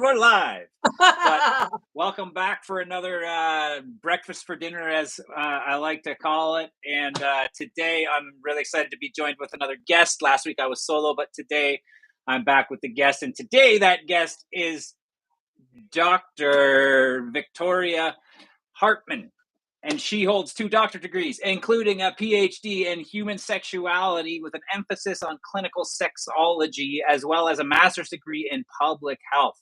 we're live. But welcome back for another breakfast for dinner, as I like to call it. And today I'm really excited to be joined with another guest. Last week I was solo, but today I'm back with the guest. And today that guest is Dr. Victoria Hartmann. And she holds 2 doctorate degrees, including a Ph.D. in human sexuality with an emphasis on clinical sexology, as well as a master's degree in public health.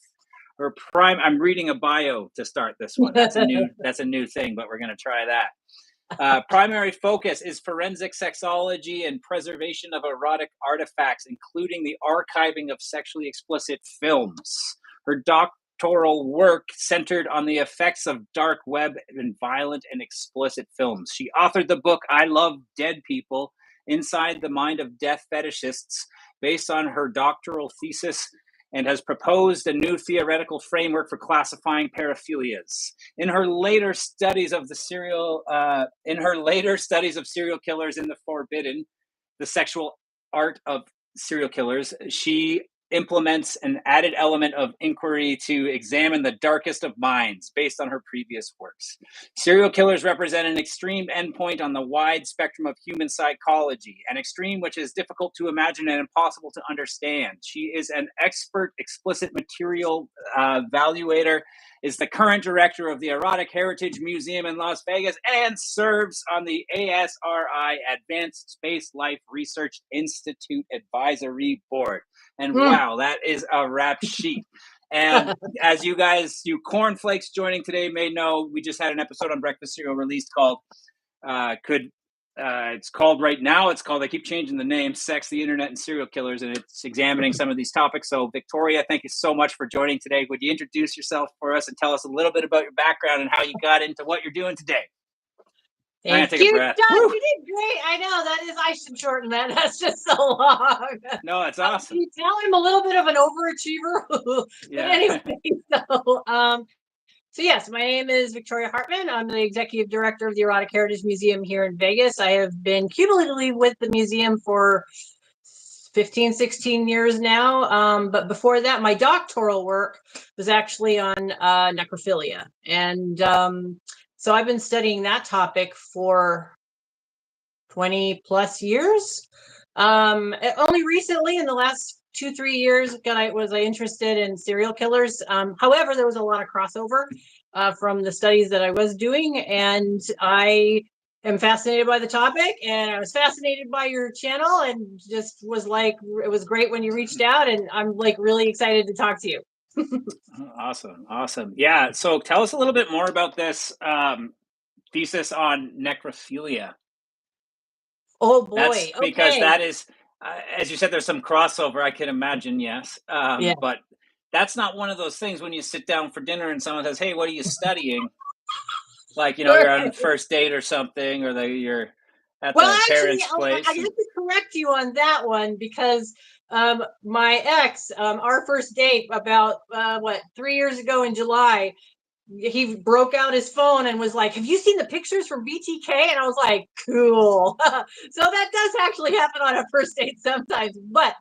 I'm reading a bio to start this one. That's a new thing, but we're going to try that. Primary focus is forensic sexology and preservation of erotic artifacts, including the archiving of sexually explicit films. Her doctoral work centered on the effects of dark web and violent and explicit films. She authored the book I Love Dead People: Inside the Mind of Death Fetishists, based on her doctoral thesis, and has proposed a new theoretical framework for classifying paraphilias. In her later studies of serial killers in the Forbidden, the sexual art of serial killers, she implements an added element of inquiry to examine the darkest of minds based on her previous works. Serial killers represent an extreme endpoint on the wide spectrum of human psychology, an extreme which is difficult to imagine and impossible to understand. She is an expert explicit material evaluator, is the current director of the Erotic Heritage Museum in Las Vegas, and serves on the ASRI Advanced Space Life Research Institute Advisory Board. And wow, that is a rap sheet. And as you cornflakes joining today may know, we just had an episode on Breakfast Cereal released called, it's called right now, they keep changing the name, Sex, the Internet, and Serial Killers, and it's examining some of these topics. So Victoria, thank you so much for joining today. Would you introduce yourself for us and tell us a little bit about your background and how you got into what you're doing today? Thank you, John. You did great. I know I should shorten that. That's just so long. No, it's awesome. You tell I'm a little bit of an overachiever. Yeah. But anyway, so yes, my name is Victoria Hartmann. I'm the executive director of the Erotic Heritage Museum here in Vegas. I have been cumulatively with the museum for 15, 16 years now. But before that, my doctoral work was actually on necrophilia. And so I've been studying that topic for 20 plus years. Only recently, in the last 2-3 years, was I interested in serial killers. However, there was a lot of crossover from the studies that I was doing, and I am fascinated by the topic, and I was fascinated by your channel, and just was like, it was great when you reached out, and I'm like really excited to talk to you. Awesome. Yeah. So tell us a little bit more about this thesis on necrophilia. Oh boy. Because that is, as you said, there's some crossover, I can imagine. Yes. Yeah. But that's not one of those things when you sit down for dinner and someone says, "Hey, what are you studying?" Like, you're on a first date or something, or you're at the parents' place. I have to correct you on that one, because my ex, our first date about 3 years ago in July, he broke out his phone and was like, "Have you seen the pictures from BTK?" And I was like, "Cool." So that does actually happen on a first date sometimes. But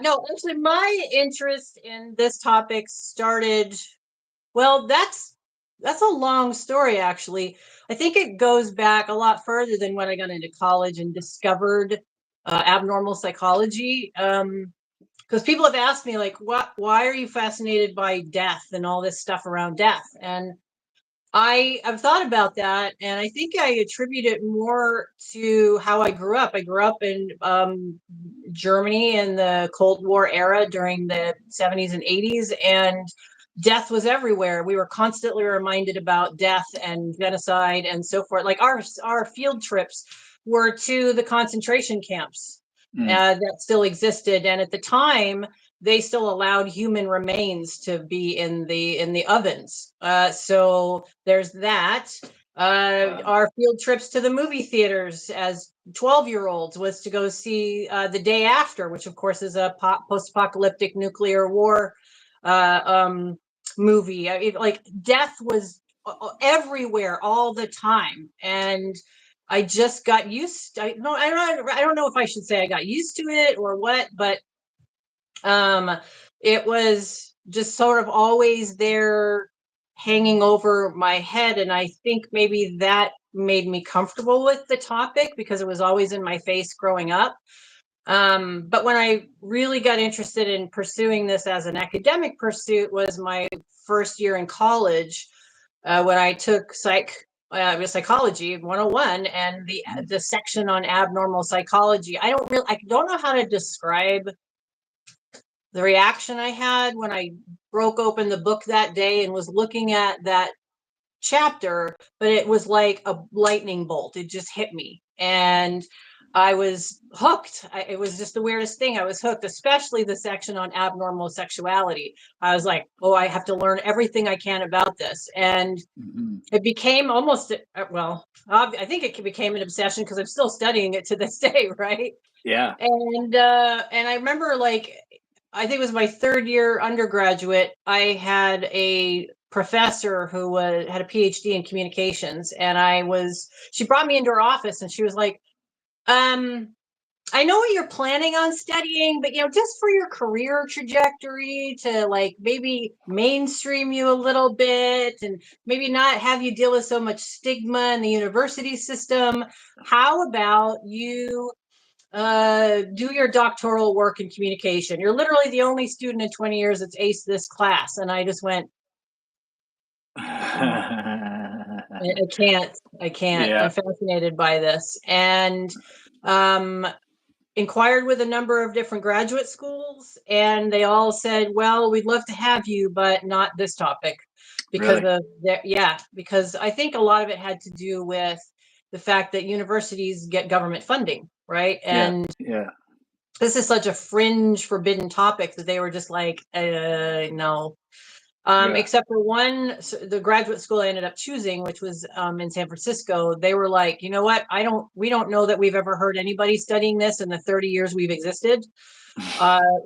no, actually, my interest in this topic started, well, that's a long story, actually. I think it goes back a lot further than when I got into college and discovered abnormal psychology. Because people have asked me, like, why are you fascinated by death and all this stuff around death? And I've thought about that, and I think I attribute it more to how I grew up. I grew up in Germany in the Cold War era during the 70s and 80s, and death was everywhere. We were constantly reminded about death and genocide and so forth. Like our field trips were to the concentration camps that still existed, and at the time they still allowed human remains to be in the ovens. So there's that. Our field trips to the movie theaters as 12-year-olds was to go see The Day After, which of course is a post-apocalyptic nuclear war movie. I mean, like, death was everywhere all the time, and I just got used. I don't know if I should say I got used to it or what, but it was just sort of always there hanging over my head. And I think maybe that made me comfortable with the topic because it was always in my face growing up. But when I really got interested in pursuing this as an academic pursuit was my first year in college, when I took psychology 101 and the section on abnormal psychology. I don't know how to describe the reaction I had when I broke open the book that day and was looking at that chapter, but it was like a lightning bolt. It just hit me. And I was hooked. It was just the weirdest thing. I was hooked, especially the section on abnormal sexuality. I was like, oh, I have to learn everything I can about this. And it became almost, well, I think it became an obsession because I'm still studying it to this day, right? Yeah. And I remember, like, I think it was my third year undergraduate, I had a professor who had a PhD in communications, and she brought me into her office and she was like, I know what you're planning on studying, but just for your career trajectory to like maybe mainstream you a little bit and maybe not have you deal with so much stigma in the university system, how about you do your doctoral work in communication? You're literally the only student in 20 years that's aced this class. And I just went, I can't. Yeah. I'm fascinated by this. And inquired with a number of different graduate schools, and they all said, well, we'd love to have you, but not this topic because because I think a lot of it had to do with the fact that universities get government funding, right? And this is such a fringe forbidden topic that they were just like, no. Except for the graduate school I ended up choosing, which was in San Francisco. They were like, you know what? We don't know that we've ever heard anybody studying this in the 30 years we've existed.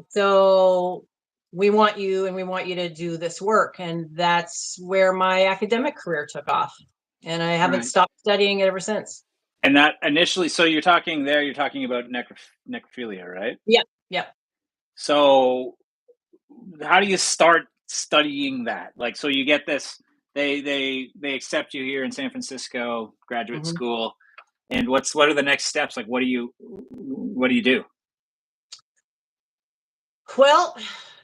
So we want you, and we want you to do this work. And that's where my academic career took off. And I haven't stopped studying it ever since. And that initially, so you're talking about necrophilia, right? Yeah. Yeah. So how do you start studying that? Like, so you get this, they accept you here in San Francisco graduate school, and what are the next steps? Like, what do you do? Well,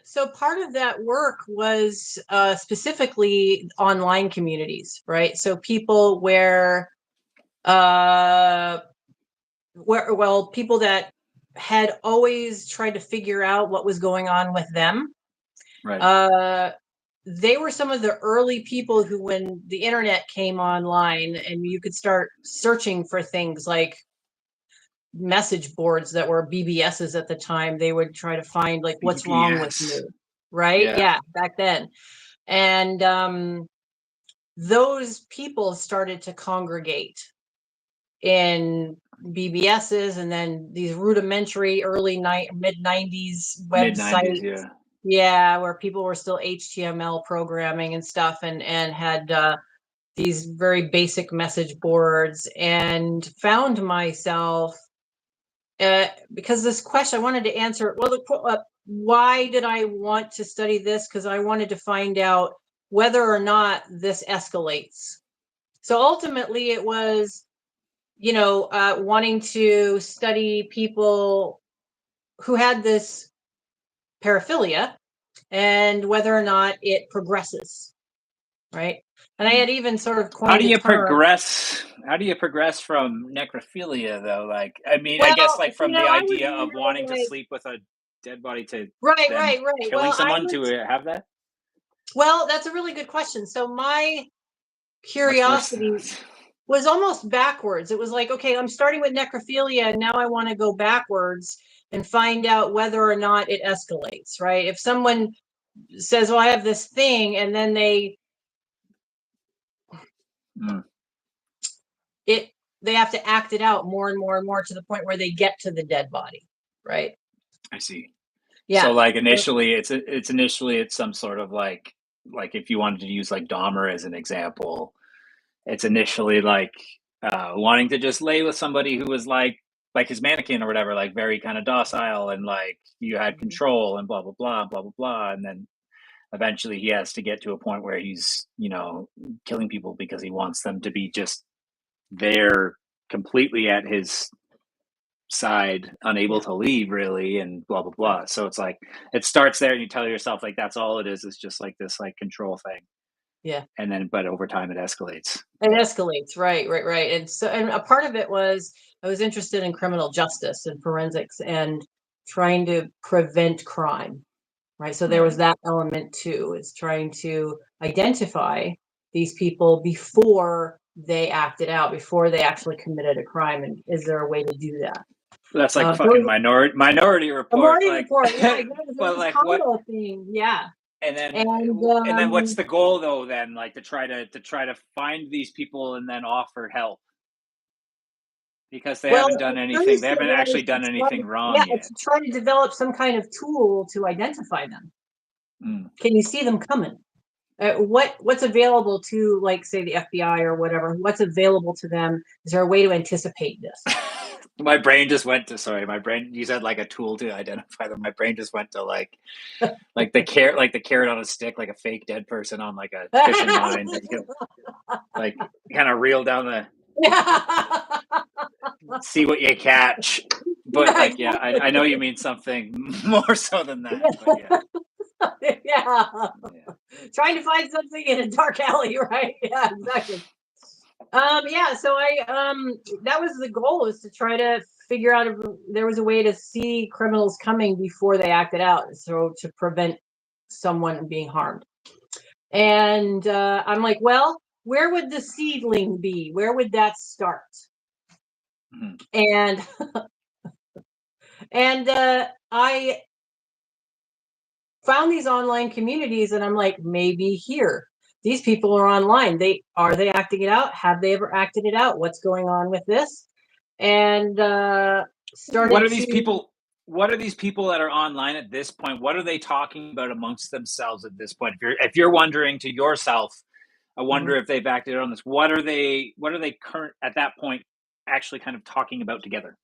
so part of that work was specifically online communities, right? So people people that had always tried to figure out what was going on with them. Right. They were some of the early people who, when the internet came online and you could start searching for things like message boards that were BBSs at the time, they would try to find like what's wrong with you, right? Yeah, back then. And those people started to congregate in BBSs, and then these rudimentary mid 90s websites. Where people were still HTML programming and stuff, and had these very basic message boards, and found myself because this question I wanted to answer. Well, why did I want to study this? Because I wanted to find out whether or not this escalates. So ultimately, it was, wanting to study people who had this paraphilia and whether or not it progresses, right? And I had even sort of coined How do you progress from necrophilia, though? Like, I mean, I guess like from the idea of wanting to sleep with a dead body to right. killing someone to have that? Well, that's a really good question. So my curiosity was almost backwards. It was like, okay, I'm starting with necrophilia, and now I want to go backwards and find out whether or not it escalates, right? If someone says, well, I have this thing, and then they have to act it out more and more and more to the point where they get to the dead body, right? I see. Yeah. So like initially it's some sort of like if you wanted to use like Dahmer as an example, it's initially like wanting to just lay with somebody who was like his mannequin or whatever, like very kind of docile, and like you had control and blah blah blah blah blah blah, and then eventually he has to get to a point where he's, killing people because he wants them to be just there completely at his side, unable Yeah. to leave really, and blah blah Right. blah. So it's like it starts there and you tell yourself like that's all it is just like this like control thing. Yeah. And then but over time it escalates. It escalates. Right. Right. Right. And so, and a part of it was I was interested in criminal justice and forensics and trying to prevent crime. Right. So there was Right. that element too, is trying to identify these people before they acted out, before they actually committed a crime. And is there a way to do that? That's like So fucking minority a report morning like report. Yeah. Exactly. So but this like what combo thing. Yeah. And and then what's the goal though then like to try to find these people and then offer help because they well, haven't done at anything. first They it haven't was actually to done try anything yeah, wrong to yet. try to develop some kind of tool to identify them. Mm. Can you see them coming? What's available to, like, say, the FBI or whatever? What's available to them? Is there a way to anticipate this? My brain just went to sorry, my brain you said like a tool to identify them. My brain just went to like the carrot on a stick, like a fake dead person on like a fishing line that you can like kind of reel down the Yeah. see what you catch. But Yeah, like yeah, exactly. I know you mean something more so than that. But yeah. Yeah. Yeah. Trying to find something in a dark alley, right? Yeah, exactly. Yeah, so I that was the goal, is to try to figure out if there was a way to see criminals coming before they acted out, so to prevent someone being harmed. And I'm like, well, where would the seedling be? Where would that start? Mhm. And I found these online communities, and I'm like, maybe here. These people are online. They acting it out? Have they ever acted it out? What's going on with this? And What started are these to people? What are these people that are online at this point? What are they talking about amongst themselves at this point? If you're wondering to yourself, I Mhm. wonder if they've acted on this. What are they current at that point actually kind of talking about together?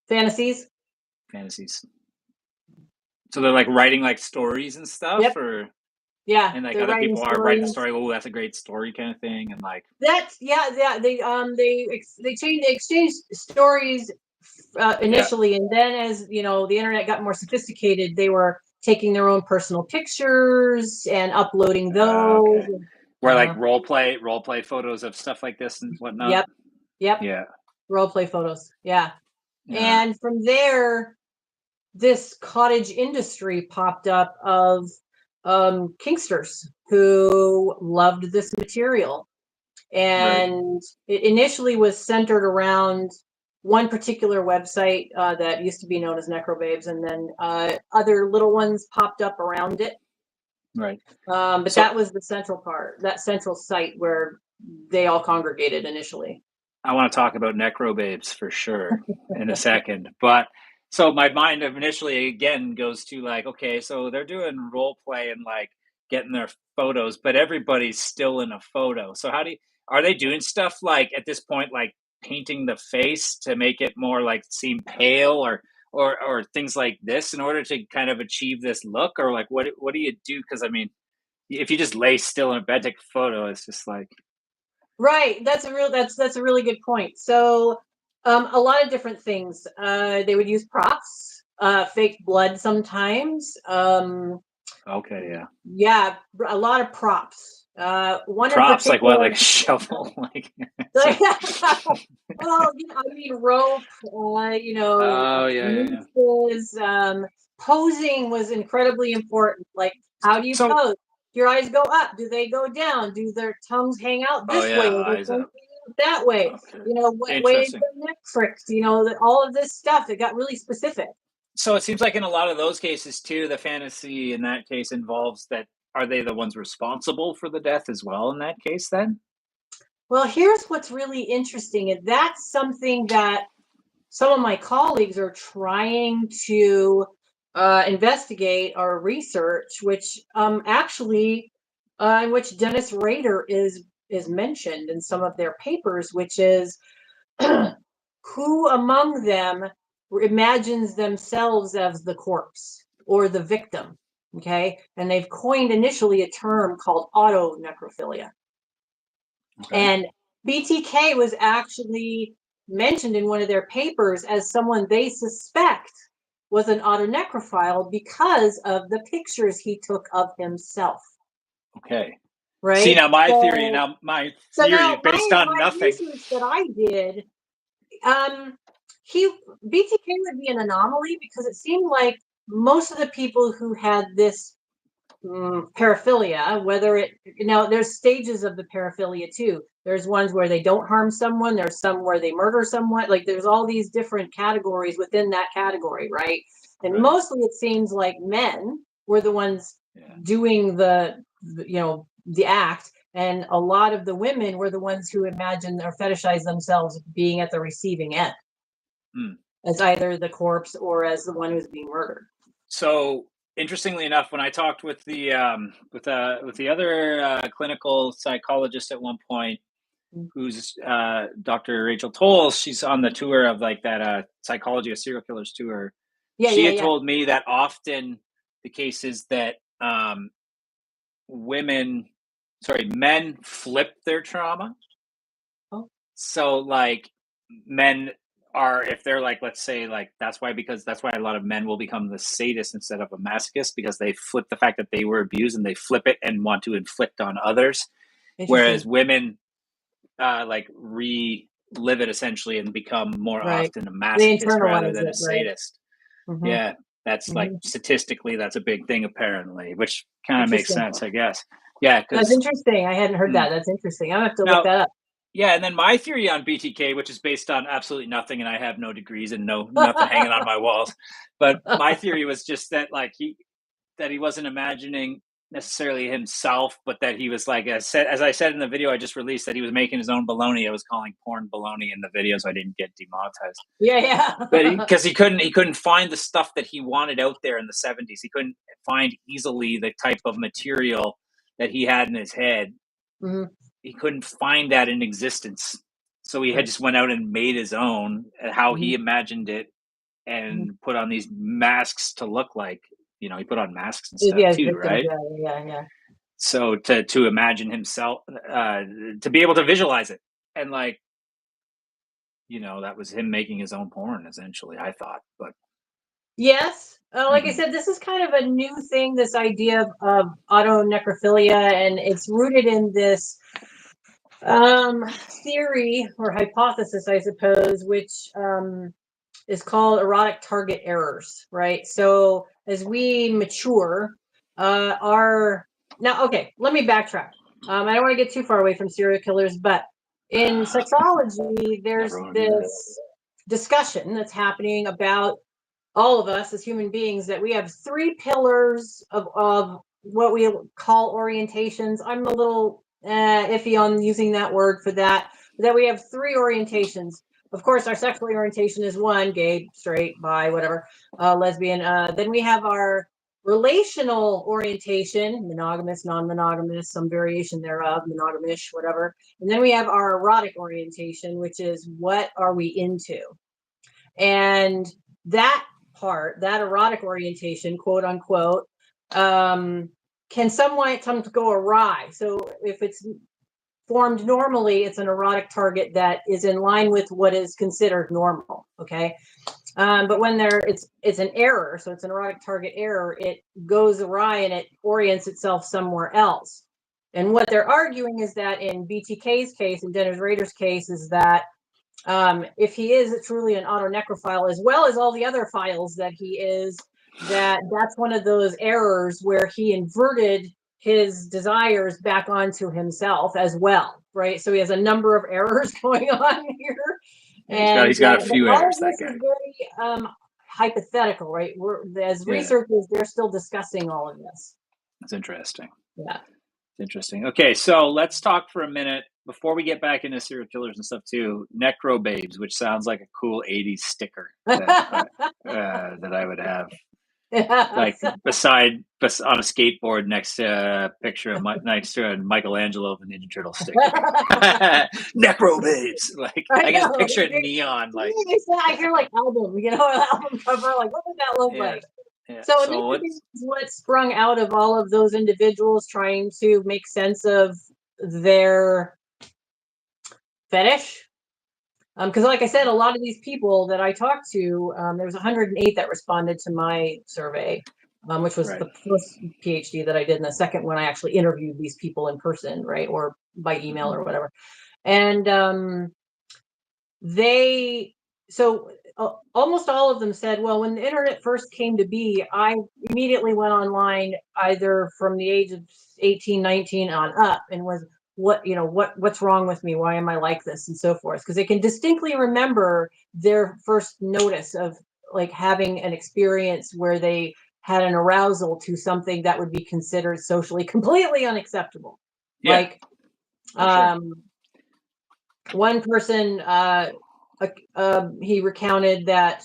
Fantasies. Fantasies. So they're like writing like stories and stuff, Yep. or Yeah, and like they're other writing people are writing the stories. story. Oh, that's a great story, kind of thing, and like That's yeah, yeah. They exchanged stories yeah, initially, and then as the internet got more sophisticated, they were taking their own personal pictures and uploading those. okay. Where like Uh-huh. role play photos of stuff like this and whatnot. Yep, yep. Yeah, Role play photos. Yeah, yeah, and from there, this cottage industry popped up of kinksters who loved this material. right. And it initially was centered around one particular website that used to be known as Necrobabes, and then other little ones popped up around it. Right. But So that was the central part, that central site where they all congregated initially. I want to talk about necrobabes for sure in a second. But so my mind initially again goes to like, okay, so they're doing role play and like getting their photos, but everybody's still in a photo. So are they doing stuff like at this point, like painting the face to make it more like seem pale or things like this in order to kind of achieve this look? Or like what do you do? Because I mean, if you just lay still in a bed, take a photo, it's just like Right. That's a really good point. So a lot of different things. They would use props, fake blood sometimes. okay, yeah. Yeah, a lot of props. One in Props like what? particular. Like a shovel? Like it's Well, like I mean, rope. oh yeah, yeah, yeah. Nooses. Posing was incredibly important. Like, how do you So pose? Your eyes go up. Do they go down? Do their tongues hang out oh this way? yeah, Or their eyes tongues up. hang out that way? Okay. What way is Interesting. their neck fricked? All of this stuff. It got really specific. So it seems like in a lot of those cases too, the fantasy in that case involves that are they the ones responsible for the death as well in that case then? Well, here's what's really interesting, and that's something that some of my colleagues are trying to investigate or research, which actually, in which Dennis Rader is mentioned in some of their papers, which is who among them imagines themselves as the corpse or the victim. Okay. And they've coined initially a term called autonecrophilia. Okay. And BTK was actually mentioned in one of their papers as someone they suspect was an autonecrophile because of the pictures he took of himself. Okay. Right. See, now my theory based on my nothing. research that I did, BTK would be an anomaly because it seemed like most of the people who had this paraphilia, there's stages of the paraphilia too. There's ones where they don't harm someone. There's some where they murder someone. Like there's all these different categories within that category, right? And mostly it seems like men were the ones doing the act, and a lot of the women were the ones who imagine or fetishize themselves being at the receiving end as either the corpse or as the one who's being murdered. So interestingly enough, when I talked with the other clinical psychologist at one point, who's Dr. Rachel Tolles, she's on the tour of like that Psychology of Serial Killers tour. She had told me that often the case is that men flip their trauma. Oh. So like men are, if they're like, let's say like, that's why a lot of men will become the sadist instead of a masochist, because they flip the fact that they were abused and they flip it and want to inflict on others. Whereas women like relive it essentially and become more often a masochist rather than a sadist. Mm-hmm. Yeah. That's like statistically, that's a big thing apparently, which kind of makes sense, I guess. Yeah. That's interesting. I hadn't heard that. That's interesting. I'll have to look that up. Yeah, and then my theory on BTK, which is based on absolutely nothing, and I have no degrees and nothing hanging on my walls, but my theory was just that like he wasn't imagining necessarily himself, but that he was like, as I said in the video I just released, that he was making his own baloney. I was calling porn baloney in the video, so I didn't get demonetized. Yeah. But because he couldn't find the stuff that he wanted out there in the 70s. He couldn't find easily the type of material that he had in his head. Mm-hmm. He couldn't find that in existence. So he had just went out and made his own, how he imagined it, and put on these masks to look like, he put on masks and stuff too, right? Yeah. So to imagine himself, to be able to visualize it. And like, that was him making his own porn, essentially, I thought. But yes. Like I said, this is kind of a new thing, this idea of autonecrophilia, and it's rooted in this theory or hypothesis, I suppose, which is called erotic target errors, right? So as we mature, let me backtrack. I don't want to get too far away from serial killers, but in sexology, there's this discussion that's happening about all of us as human beings, that we have three pillars of what we call orientations. I'm a little iffy on using that word for that we have three orientations. Of course, our sexual orientation is one: gay, straight, bi, whatever, lesbian. Then we have our relational orientation: monogamous, non-monogamous, some variation thereof, monogamish, whatever. And then we have our erotic orientation, which is what are we into? And that part, that erotic orientation, quote unquote, can sometimes go awry. So if it's formed normally, it's an erotic target that is in line with what is considered normal. Okay. But when it's an error, so it's an erotic target error, it goes awry and it orients itself somewhere else. And what they're arguing is that in BTK's case, in Dennis Rader's case, is that if he is truly an autonecrophile, as well as all the other philes that he is, that's one of those errors where he inverted his desires back onto himself as well, right? So he has a number of errors going on here. And he's got a few errors. This is very hypothetical, right? As researchers, they're still discussing all of this. That's interesting. Yeah. It's interesting. Okay, so let's talk for a minute, before we get back into serial killers and stuff too, necro babes, which sounds like a cool 80s sticker that I would have. Like on a skateboard next to a picture of next to a Michelangelo of the Ninja Turtle sticker. Necro babes. Like I can just picture it neon. Like I hear like album, album cover. Like what would that look like? Yeah. So So this is what sprung out of all of those individuals trying to make sense of their fetish. Because like I said, a lot of these people that I talked to, there was 108 that responded to my survey, which was the first PhD that I did, and the second one I actually interviewed these people in person, right, or by email or whatever. And almost all of them said, well, when the internet first came to be, I immediately went online either from the age of 18, 19 on up and was what's wrong with me? Why am I like this? And so forth. Because they can distinctly remember their first notice of like having an experience where they had an arousal to something that would be considered socially completely unacceptable. yeah, Like one person he recounted that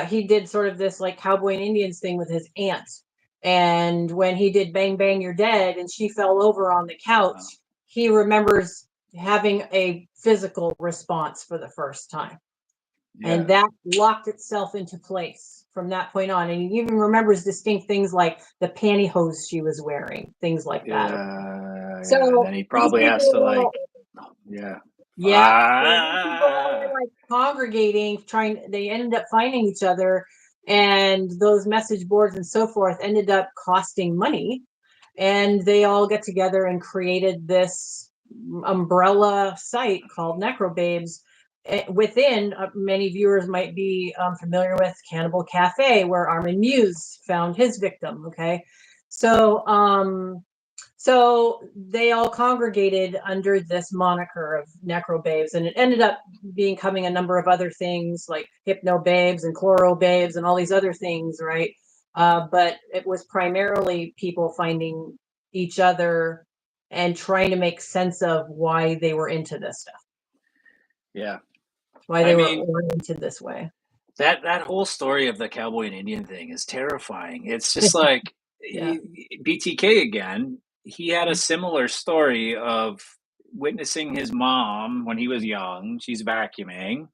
he did sort of this like cowboy and Indians thing with his aunt. And when he did Bang Bang You're Dead and she fell over on the couch, he remembers having a physical response for the first time. Yeah. And that locked itself into place from that point on. And he even remembers distinct things like the pantyhose she was wearing, things like that. So and then he probably has to like, people like congregating, they ended up finding each other, and those message boards and so forth ended up costing money, and they all get together and created this umbrella site called Necrobabes. Within, many viewers might be familiar with Cannibal Cafe, where Armin Muse found his victim. Okay, so they all congregated under this moniker of Necrobabes, and it ended up becoming a number of other things like Hypnobabes and Chlorobabes and all these other things, right? But it was primarily people finding each other and trying to make sense of why they were into this stuff. Yeah. Why they were oriented this way. That whole story of the cowboy and Indian thing is terrifying. It's just like BTK again. He had a similar story of witnessing his mom when he was young. She's vacuuming,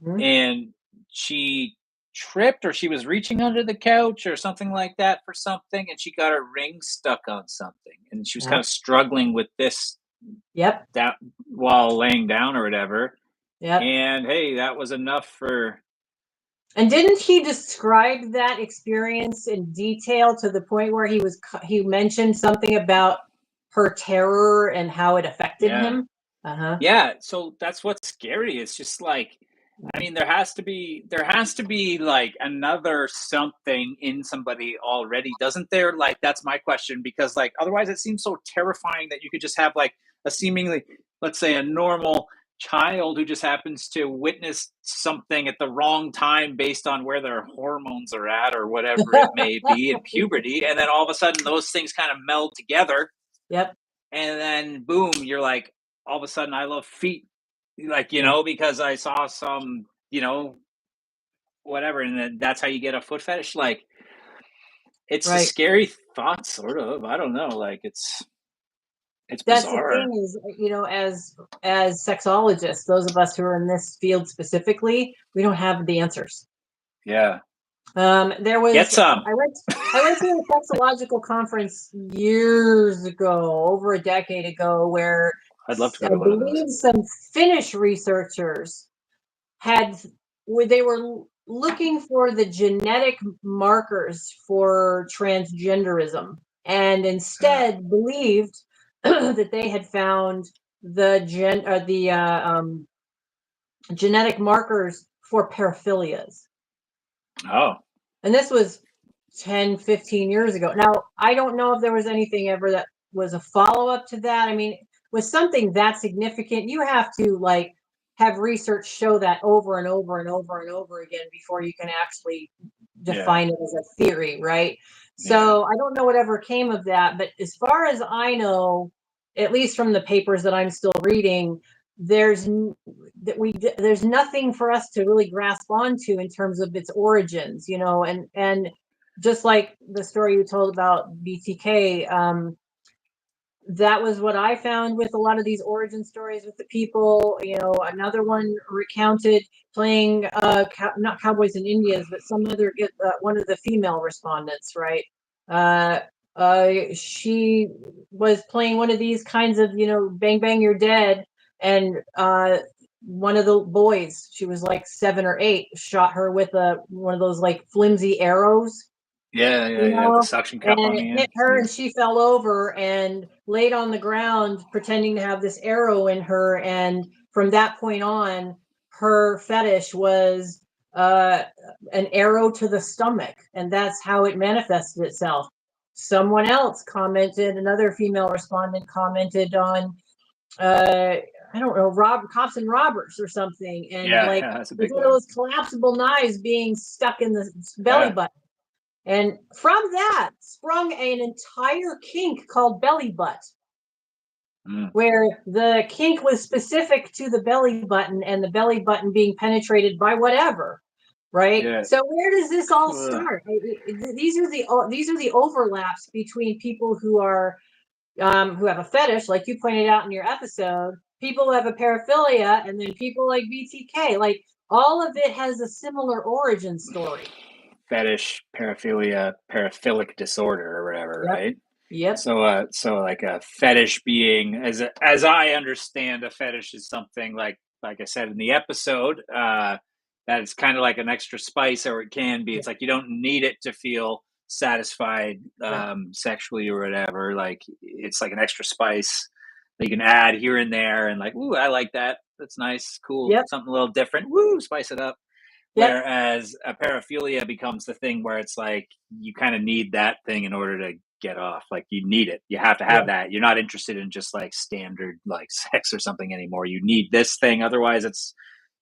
and she tripped, or she was reaching under the couch or something like that for something, and she got her ring stuck on something, and she was kind of struggling with this. That while laying down or whatever. And hey, that was enough for. And didn't he describe that experience in detail to the point where he mentioned something about her terror and how it affected him? Yeah, so that's what's scary. It's just like, I mean, there has to be like another something in somebody already, doesn't there? Like, that's my question, because like otherwise it seems so terrifying that you could just have like a seemingly, let's say, a normal child who just happens to witness something at the wrong time based on where their hormones are at or whatever it may be in puberty, and then all of a sudden those things kind of meld together. And then boom, you're like, all of a sudden I love feet, like, because I saw some, whatever, and then that's how you get a foot fetish. Like, it's a scary thought, sort of. I don't know, like it's that's bizarre. The thing is, as sexologists, those of us who are in this field specifically, we don't have the answers. There was get some. I went to a sexological conference years ago, over a decade ago, where I'd love to go to one of those. Some Finnish researchers they were looking for the genetic markers for transgenderism, and instead believed that they had found the genetic markers for paraphilias. And this was 10, 15 years ago. Now, I don't know if there was anything ever that was a follow-up to that. I mean, with something that significant, you have to like have research show that over and over and over and over again before you can actually define it as a theory, right? So I don't know whatever came of that, but as far as I know, at least from the papers that I'm still reading, there's nothing for us to really grasp onto in terms of its origins, and just like the story you told about BTK, that was what I found with a lot of these origin stories with the people. You know, another one recounted playing not Cowboys and Indians, but some other one of the female respondents, right? She was playing one of these kinds of, you know, Bang Bang You're Dead, and one of the boys, she was like 7 or 8, shot her with one of those like flimsy arrows. Yeah, You the know, suction cup and on it the hit end. her, and she fell over and laid on the ground, pretending to have this arrow in her. And from that point on, her fetish was an arrow to the stomach, and that's how it manifested itself. Someone else commented, another female respondent commented on, I don't know, cops and robbers or something, and like That's a there's big one of one. those collapsible knives being stuck in the belly button. And from that sprung an entire kink called belly butt, where the kink was specific to the belly button and the belly button being penetrated by whatever, right? Yeah. So where does this all start? These are the overlaps between people who are who have a fetish, like you pointed out in your episode, people who have a paraphilia, and then people like BTK. Like all of it has a similar origin story. Fetish, paraphilia, paraphilic disorder, or whatever, right? Yep. So like a fetish being, as I understand, a fetish is something like I said in the episode, that it's kind of like an extra spice, or it can be. It's like you don't need it to feel satisfied sexually or whatever. Like it's like an extra spice that you can add here and there, and like, ooh, I like that. That's nice, cool, something a little different. Woo, spice it up. Whereas a paraphilia becomes the thing where it's like you kind of need that thing in order to get off. Like you need it. You have to have that. You're not interested in just like standard like sex or something anymore. You need this thing. Otherwise,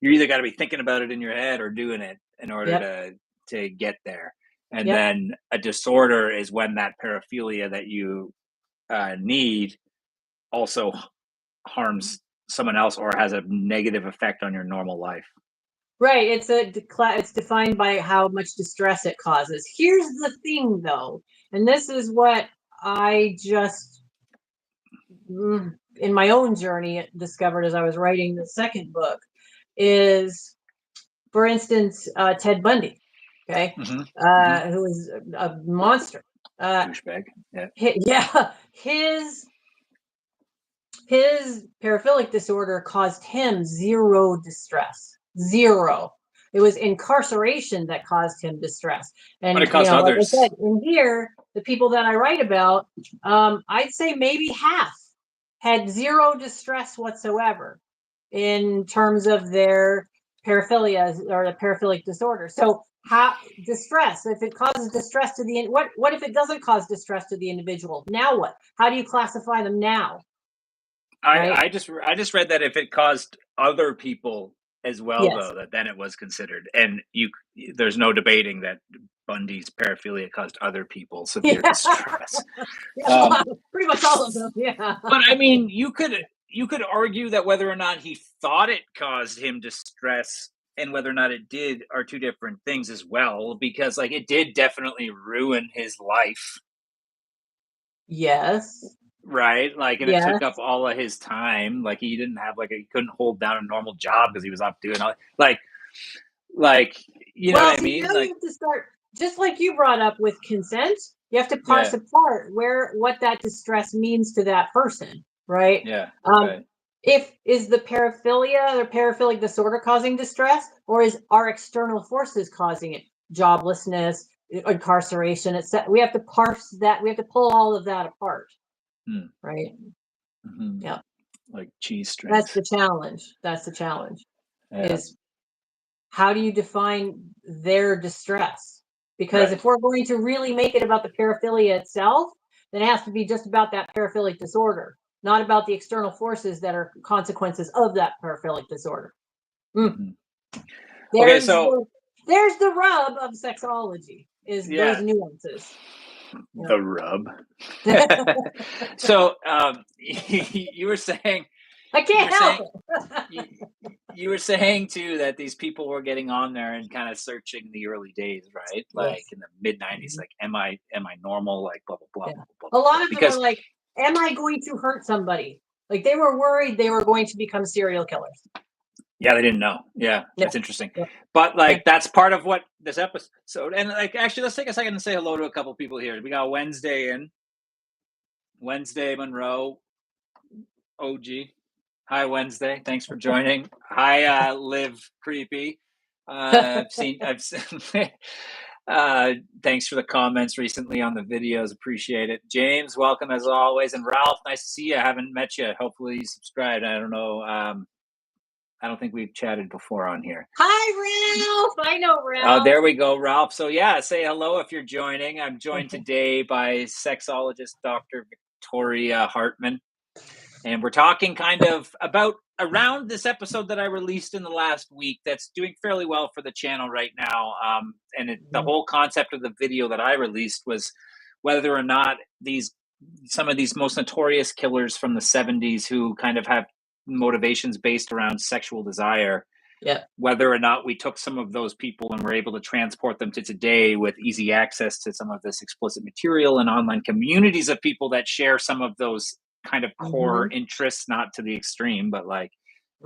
you're either got to be thinking about it in your head or doing it in order to get there. And then a disorder is when that paraphilia that you need also harms someone else or has a negative effect on your normal life. Right. It's defined by how much distress it causes. Here's the thing, though, and this is what I just, in my own journey, discovered as I was writing the second book, is, for instance, Ted Bundy, okay, who is a monster. Douchebag. His paraphilic disorder caused him zero distress. Zero. It was incarceration that caused him distress. And but it caused others. Like I said, in here, the people that I write about, I'd say maybe half had zero distress whatsoever in terms of their paraphilia or the paraphilic disorder. So how distress, if it causes distress to the what if it doesn't cause distress to the individual? Now what? How do you classify them now? I just read that if it caused other people as well, though, that then it was considered. And there's no debating that Bundy's paraphilia caused other people severe distress. Pretty much all of them, yeah. But I mean, you could argue that whether or not he thought it caused him distress and whether or not it did are two different things as well, because like it did definitely ruin his life. Yes. Right, like, and it took up all of his time. Like, he didn't have he couldn't hold down a normal job because he was off doing all like you know what I mean. Now like you have to start, just like you brought up with consent. You have to parse apart what that distress means to that person, right? Right. If is the paraphilia or paraphilic disorder causing distress, or is our external forces causing it? Joblessness, incarceration, etc. We have to parse that. We have to pull all of that apart. Right. Yeah. Like cheese strings. That's the challenge. Is how do you define their distress? Because if we're going to really make it about the paraphilia itself, then it has to be just about that paraphilic disorder, not about the external forces that are consequences of that paraphilic disorder. There's the rub of sexology, is those nuances. The rub. So you were saying I can't help it. You were saying too that these people were getting on there and kind of searching in the early days, right? Like in the mid 90s, like am I normal? Like blah blah blah. Blah, blah, a lot of them are like, am I going to hurt somebody? Like they were worried they were going to become serial killers. Yeah, they didn't know. Yeah, No. that's interesting. No. But like Yeah. that's part of what this episode. And like actually, let's take a second and say hello to a couple people here. We got Wednesday Monroe, OG. Hi Wednesday, thanks for joining. Hi Liv Creepy. I've seen. Thanks for the comments recently on the videos. Appreciate it. James, welcome as always. And Ralph, nice to see you. I haven't met you. Hopefully you subscribed. I don't know. I don't think we've chatted before on here. Hi, Ralph. I know Ralph. Oh, there we go, Ralph. So yeah, say hello if you're joining. I'm joined today by sexologist Dr. Victoria Hartmann. And we're talking kind of about around this episode that I released in the last week that's doing fairly well for the channel right now. The whole concept of the video that I released was whether or not some of these most notorious killers from the 70s who kind of have motivations based around sexual desire, whether or not we took some of those people and were able to transport them to today with easy access to some of this explicit material and online communities of people that share some of those kind of core interests, not to the extreme, but like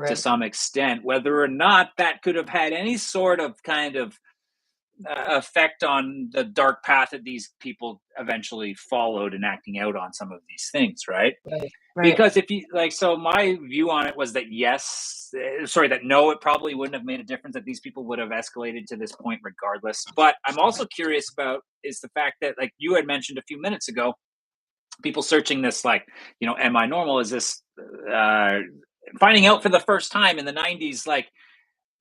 to some extent, whether or not that could have had any sort of kind of effect on the dark path that these people eventually followed and acting out on some of these things, right? Because if you like, so my view on it was that that no, it probably wouldn't have made a difference, that these people would have escalated to this point regardless. But I'm also curious about is the fact that, like you had mentioned a few minutes ago, people searching this, like, you know, am I normal? Is this finding out for the first time in the 90s, like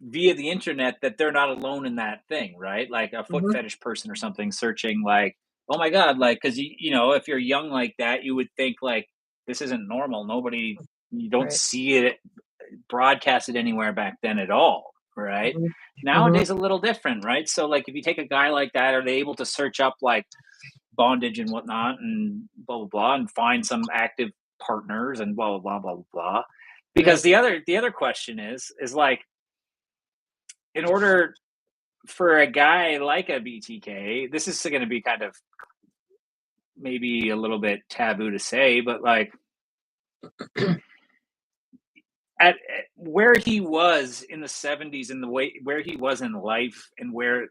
via the internet, that they're not alone in that thing, right? Like a foot fetish person or something searching, like, oh my God, like, because you know, if you're young like that, you would think like this isn't normal. You don't see it broadcasted anywhere back then at all, right? Nowadays, a little different, right? So, like, if you take a guy like that, are they able to search up like bondage and whatnot and blah blah blah and find some active partners and blah blah blah blah blah? Because the other question is like, in order for a guy like a BTK, this is going to be kind of maybe a little bit taboo to say, but like at where he was in the 70s and the way where he was in life, and where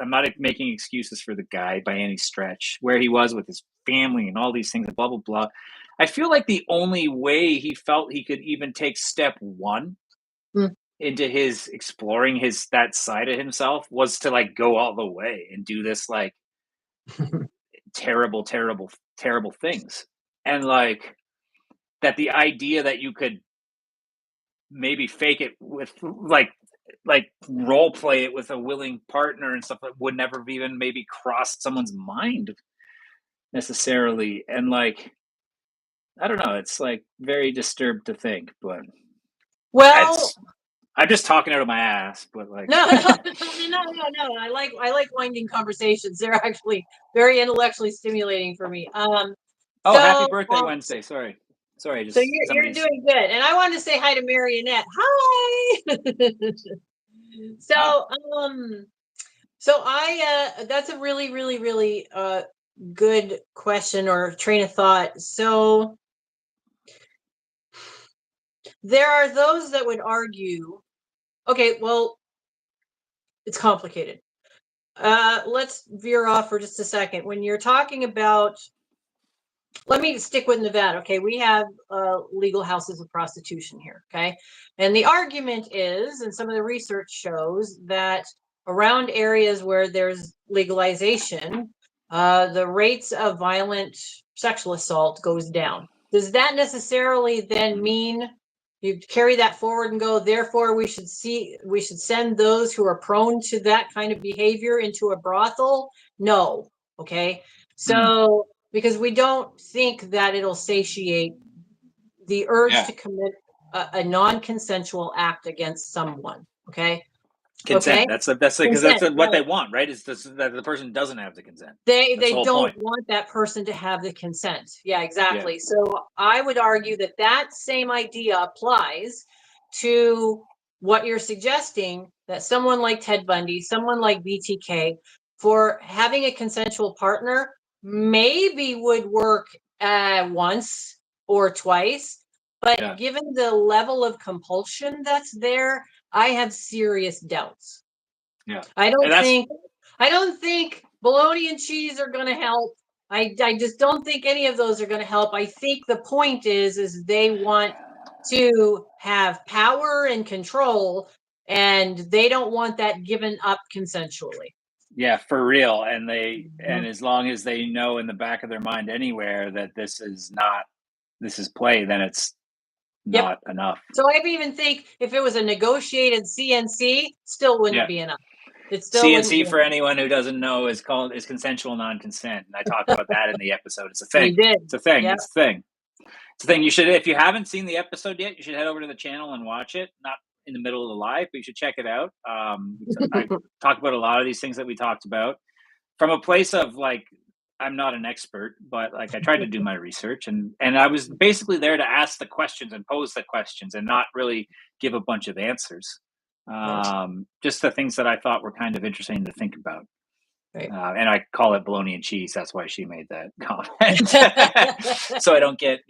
I'm not making excuses for the guy by any stretch, where he was with his family and all these things and blah blah blah, I feel like the only way he felt he could even take step one into his exploring that side of himself was to like go all the way and do this like terrible things. And like that the idea that you could maybe fake it with like role play it with a willing partner and stuff that would never have even maybe crossed someone's mind necessarily. And like, I don't know, it's like very disturbed to think, but I'm just talking out of my ass, but like no. I like winding conversations. They're actually very intellectually stimulating for me. Happy birthday, Wednesday. Sorry. So you're doing good, and I wanted to say hi to Marionette. Hi. So I that's a really good question or train of thought. So there are those that would argue, okay, well, it's complicated. Let's veer off for just a second. When you're talking about, let me stick with Nevada. Okay, we have legal houses of prostitution here. Okay, and the argument is, and some of the research shows that around areas where there's legalization, the rates of violent sexual assault goes down. Does that necessarily then mean you carry that forward and go, therefore we should send those who are prone to that kind of behavior into a brothel? No. Okay. So because we don't think that it'll satiate the urge to commit a non-consensual act against someone. Okay. Consent. Okay? That's because that's what they want, right? Is that the person doesn't have the consent. They don't want that person to have the consent. Yeah, exactly. Yeah. So I would argue that same idea applies to what you're suggesting, that someone like Ted Bundy, someone like BTK, for having a consensual partner maybe would work once or twice, but Yeah. given the level of compulsion that's there, I have serious doubts. Yeah. I don't think bologna and cheese are going to help. I just don't think any of those are going to help. I think the point is they want to have power and control, and they don't want that given up consensually. Yeah, for real. And Mhm. as long as they know in the back of their mind anywhere that this is play, then it's Yep. not enough. So I even think if it was a negotiated CNC, still wouldn't Yeah. be enough. It still wouldn't be CNC, for enough. anyone who doesn't know, is consensual non-consent, and I talked about that in the episode. It's a thing. You did. It's a thing. Yep. It's a thing. It's a thing. You should, if you haven't seen the episode yet, you should head over to the channel and watch it. Not in the middle of the live, but you should check it out. I talk about a lot of these things that we talked about from a place of like, I'm not an expert, but like I tried to do my research, and I was basically there to ask the questions and pose the questions and not really give a bunch of answers. Right. Just the things that I thought were kind of interesting to think about. Right. And I call it bologna and cheese. That's why she made that comment. So I don't get,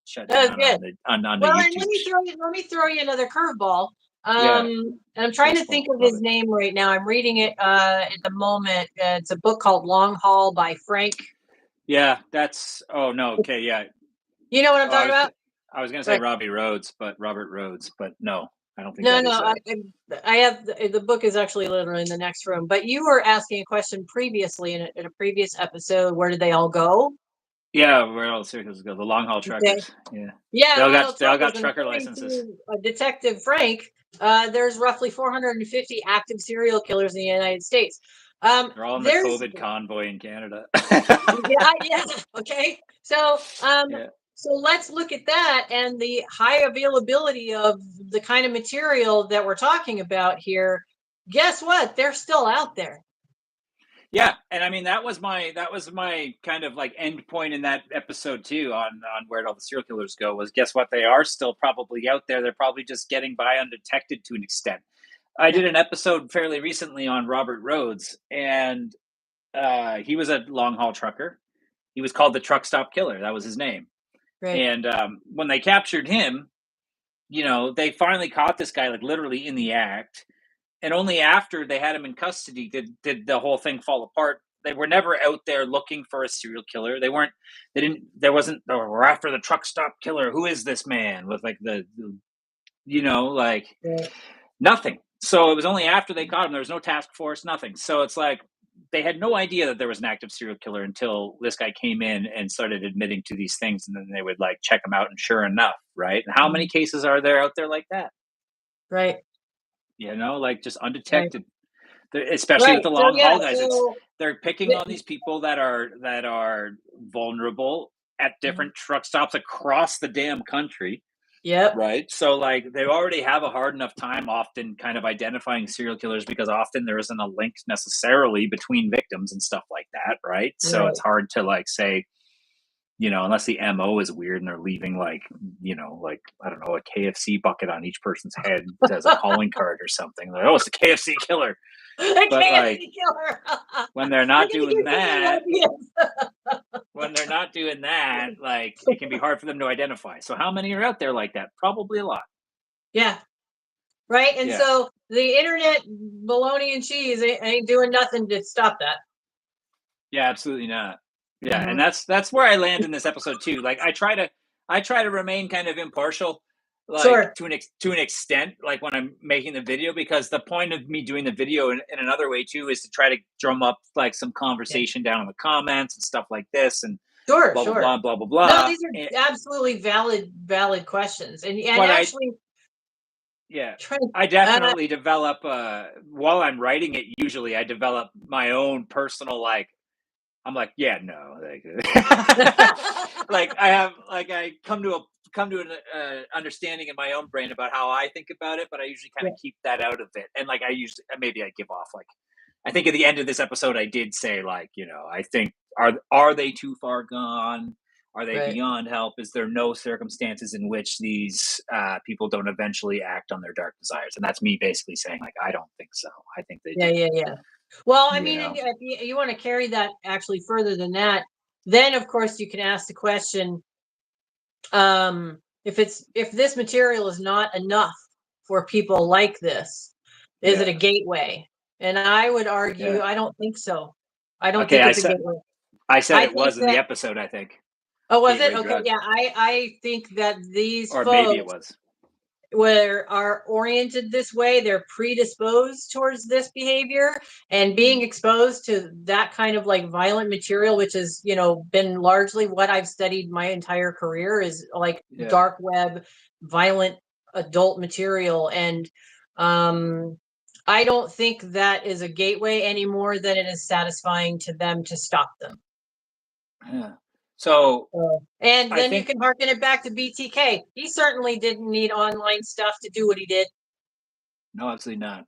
shut That was down good. on the Well, and YouTube. let me throw you another curveball. Yeah. And I'm trying to think of his name right now. I'm reading it at the moment. It's a book called Long Haul by Frank. Yeah, that's. Oh no. Okay. Yeah. You know what I'm talking about? I was going to say Robert Rhodes, but no, I don't think No, that is that. I have the book is actually literally in the next room. But you were asking a question previously in a previous episode. Where did they all go? Yeah, where all the circles go? The long haul truckers. Okay. Yeah. Yeah, They all got trucker licenses. Detective Frank, there's roughly 450 active serial killers in the United States. They're all in the COVID convoy in Canada. Yeah. Okay. So, so let's look at that and the high availability of the kind of material that we're talking about here. Guess what? They're still out there. Yeah, and I mean that was my kind of like end point in that episode too, on where all the serial killers go. Was, guess what? They are still probably out there. They're probably just getting by undetected to an extent. I did an episode fairly recently on Robert Rhodes, and he was a long haul trucker. He was called the Truck Stop Killer. That was his name. Right. And when they captured him, they finally caught this guy like literally in the act. And only after they had him in custody did the whole thing fall apart. They were never out there looking for a serial killer. There wasn't, oh, we're after the truck stop killer. Who is this man? With like nothing. So it was only after they caught him. There was no task force, nothing. So it's like they had no idea that there was an active serial killer until this guy came in and started admitting to these things. And then they would like check him out. And sure enough, right? And how many cases are there out there like that? Right. Like just undetected, especially with the long haul guys. They're picking on these people that are vulnerable at different truck stops across the damn country. Yep. Right. So like they already have a hard enough time often kind of identifying serial killers, because often there isn't a link necessarily between victims and stuff like that. Right. So it's hard to like say, unless the MO is weird and they're leaving like, like, I don't know, a KFC bucket on each person's head as a calling card or something. Like, oh, it's the KFC killer. But like, when they're not doing that, like it can be hard for them to identify. So how many are out there like that? Probably a lot. Yeah. Right. And so the internet, bologna and cheese ain't doing nothing to stop that. Yeah, absolutely not. Yeah, and that's where I land in this episode too. Like I try to remain kind of impartial, like to an extent, like when I'm making the video, because the point of me doing the video in another way too is to try to drum up like some conversation down in the comments and stuff like this, and blah blah blah blah blah. No, these are absolutely valid questions, and actually. I definitely develop while I'm writing it. Usually, I develop my own personal I'm like, yeah, no, like I come to an understanding in my own brain about how I think about it, but I usually kind of keep that out of it. And like I give off like, I think at the end of this episode, I did say like, I think are they too far gone? Are they beyond help? Is there no circumstances in which these people don't eventually act on their dark desires? And that's me basically saying like, I don't think so. I think they do. Yeah. Well, I mean, if you want to carry that actually further than that, then of course you can ask the question, if this material is not enough for people like this, is it a gateway? And I would argue, I don't think so. I don't think it's a gateway. I said I it was think in the episode, I think. Oh, was it? Gateway Okay, drug. yeah. I think that these Or folks maybe it was. are oriented this way. They're predisposed towards this behavior, and being exposed to that kind of like violent material, which has, you know, been largely what I've studied my entire career, is like dark web, violent adult material. And I don't think that is a gateway any more than it is satisfying to them to stop them. Yeah. So, and then you can harken it back to BTK. He certainly didn't need online stuff to do what he did. No, absolutely not.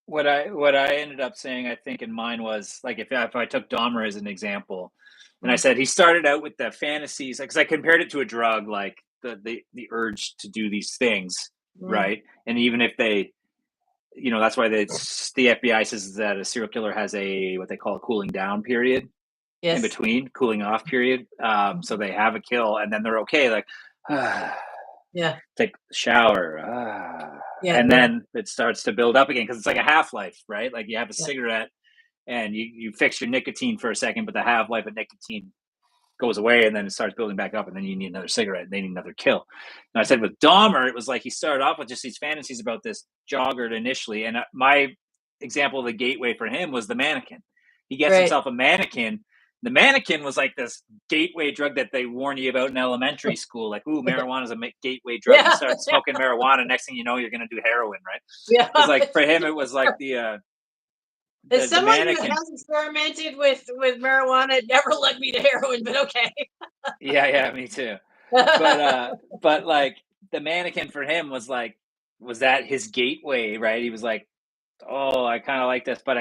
What I ended up saying, I think, in mine was like, if I took Dahmer as an example, and I said he started out with the fantasies, because I compared it to a drug, like the urge to do these things, right? And even if they, you know, that's why the FBI says that a serial killer has what they call a cooling down period. In between, cooling off period. So they have a kill and then they're okay, like take a shower, and then it starts to build up again, because it's like a half-life, right? Like you have a cigarette and you fix your nicotine for a second, but the half-life of nicotine goes away and then it starts building back up, and then you need another cigarette and they need another kill. And I said with Dahmer, it was like he started off with just these fantasies about this jogger initially, and my example of the gateway for him was the mannequin. He gets himself a mannequin. The mannequin was like this gateway drug that they warn you about in elementary school. Like, ooh, marijuana is a gateway drug. You start smoking marijuana, next thing you know, you're going to do heroin, right? Yeah. It's like, for him, it was like the someone who has experimented with marijuana, it never led me to heroin, but okay. Yeah, me too. But like the mannequin for him was that his gateway, right? He was like, oh, I kind of like this, but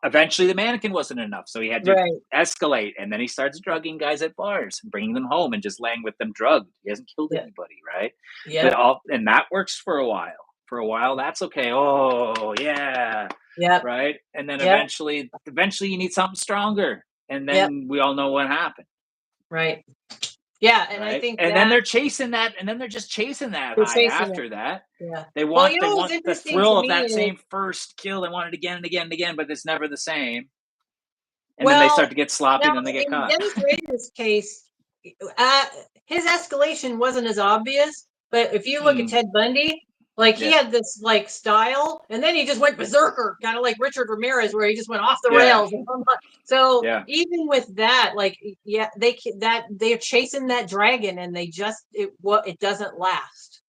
eventually the mannequin wasn't enough, so he had to escalate, and then he starts drugging guys at bars and bringing them home and just laying with them drugged. He hasn't killed anybody, right? And that works for a while. For a while, that's okay. Oh, yeah, right. And then eventually you need something stronger, and then we all know what happened, right? Yeah, and right? I think, and then they're chasing that, and then they're just chasing that high after that. Yeah, they want the thrill of that same first kill. They want it again and again and again, but it's never the same. And then they start to get sloppy, and then they get caught. In Dennis Rader's case, his escalation wasn't as obvious, but if you look at Ted Bundy, like he had this like style, and then he just went berserker, kind of like Richard Ramirez, where he just went off the rails. So even with that, like they're chasing that dragon, and it doesn't last.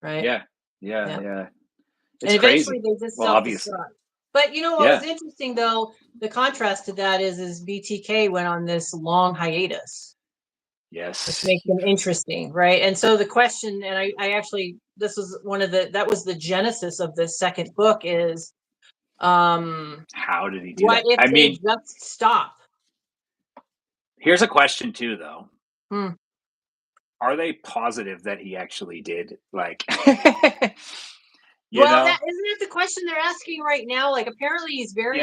Right. Yeah. It's and eventually they just self-destruct. But you know what was interesting, though, the contrast to that is BTK went on this long hiatus. Yes. Which makes them interesting, right? And so the question, and I actually, this was that was the genesis of this second book, is how did he do that? I mean, just stop. Here's a question too, though. Are they positive that he actually did? Like, isn't it the question they're asking right now? Like, apparently he's very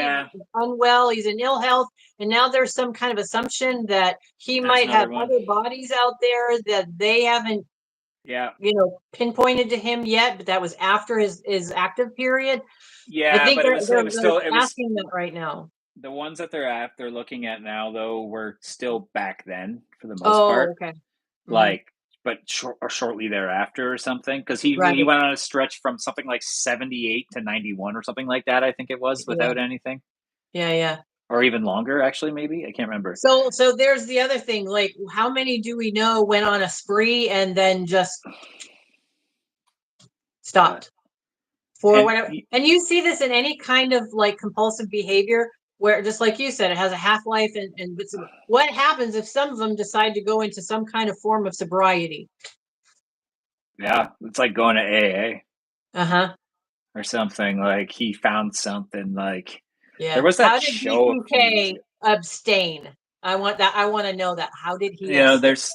unwell. He's in ill health, and now there's some kind of assumption that he might have other bodies out there that they haven't, pinpointed to him yet. But that was after his active period. Yeah, I think but they're still asking that right now. The ones that they're looking at now, though, were still back then for the most part. Okay. Like, but shortly thereafter or something, because he went on a stretch from something like 78 to 91 or something like that. I think it was without anything. Yeah. Or even longer, actually, maybe. I can't remember. So there's the other thing. Like, how many do we know went on a spree and then just stopped for whatever? And you see this in any kind of like compulsive behavior, where, just like you said, it has a half-life, and what happens if some of them decide to go into some kind of form of sobriety? Yeah, it's like going to AA. Or something. Like, he found something, like, there was that show. How did BTK abstain? I want to know that. How did he? There's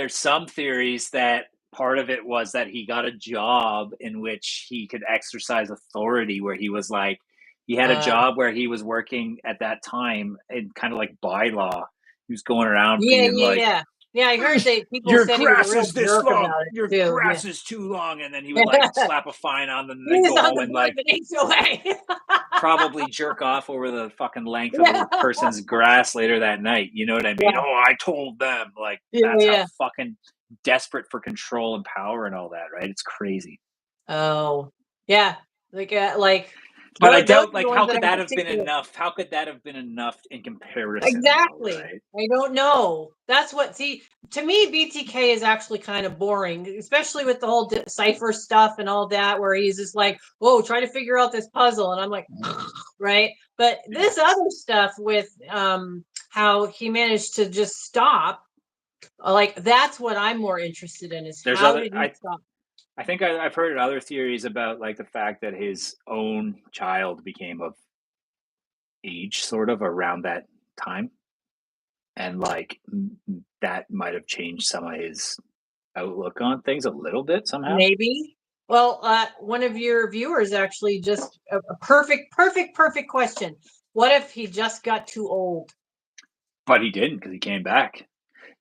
some theories that part of it was that he got a job in which he could exercise authority, where he was like, He had a job where he was working at that time in kind of like bylaw. He was going around being like, yeah. I heard that people your said he was a grass real is this jerk long. about it Your too. grass is too long. And then he would like slap a fine on them and He then was go on home the and like HOA. probably jerk off over the fucking length of a person's grass later that night. You know what I mean? Yeah. Oh, I told them. Like, that's how fucking desperate for control and power and all that, right? It's crazy. Oh, yeah. Like But I those are doubt, the like, ones how that could I'm that have been particular. enough? How could that have been enough in comparison, though, Exactly. right? I don't know. That's what, see, to me, BTK is actually kind of boring, especially with the whole cipher stuff and all that, where he's just like, whoa, try to figure out this puzzle. And I'm like, right. But this other stuff with how he managed to just stop, like, that's what I'm more interested in is There's how other, did he stop? I think I've heard other theories about like the fact that his own child became of age sort of around that time. And like that might have changed some of his outlook on things a little bit somehow. Maybe. Well, one of your viewers actually just a perfect question. What if he just got too old? But he didn't because he came back.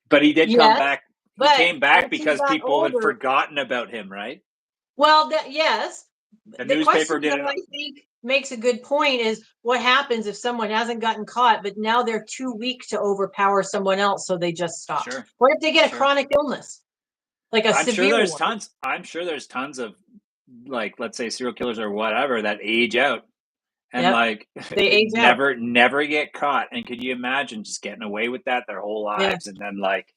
But he did come Yes, back. He but came back as he because got people had older, forgotten about him, right? well, that yes. The The question newspaper did that it. I think makes a good point is what happens if someone hasn't gotten caught, but now they're too weak to overpower someone else, so they just stop. Sure. What if they get a chronic illness, like a I'm sure severe there's one? tons. I'm sure there's tons of like, let's say serial killers or whatever that age out and Yep, like they age out. never get caught. And could you imagine just getting away with that their whole Yeah. lives? And then like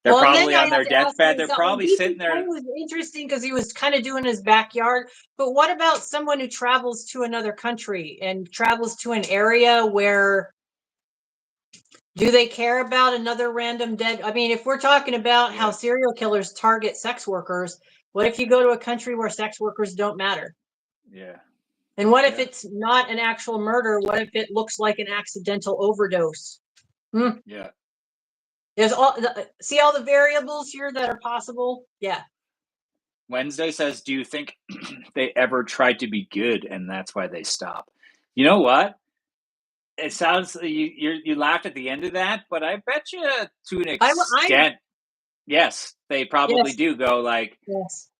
they're Well, and then probably I on have their to ask deathbed. They're myself, probably sitting there. BTK was interesting because he was kind of doing his backyard. But what about someone who travels to another country and travels to an area where do they care about another random dead? I mean, if we're talking about how serial killers target sex workers, what if you go to a country where sex workers don't matter? Yeah. And what if it's not an actual murder? What if it looks like an accidental overdose? Yeah. There's see all the variables here that are possible. Yeah. Wednesday says, "Do you think they ever tried to be good, and that's why they stop?" You know what? It sounds you laughed at the end of that, but I bet you to an extent, yes, they probably do go like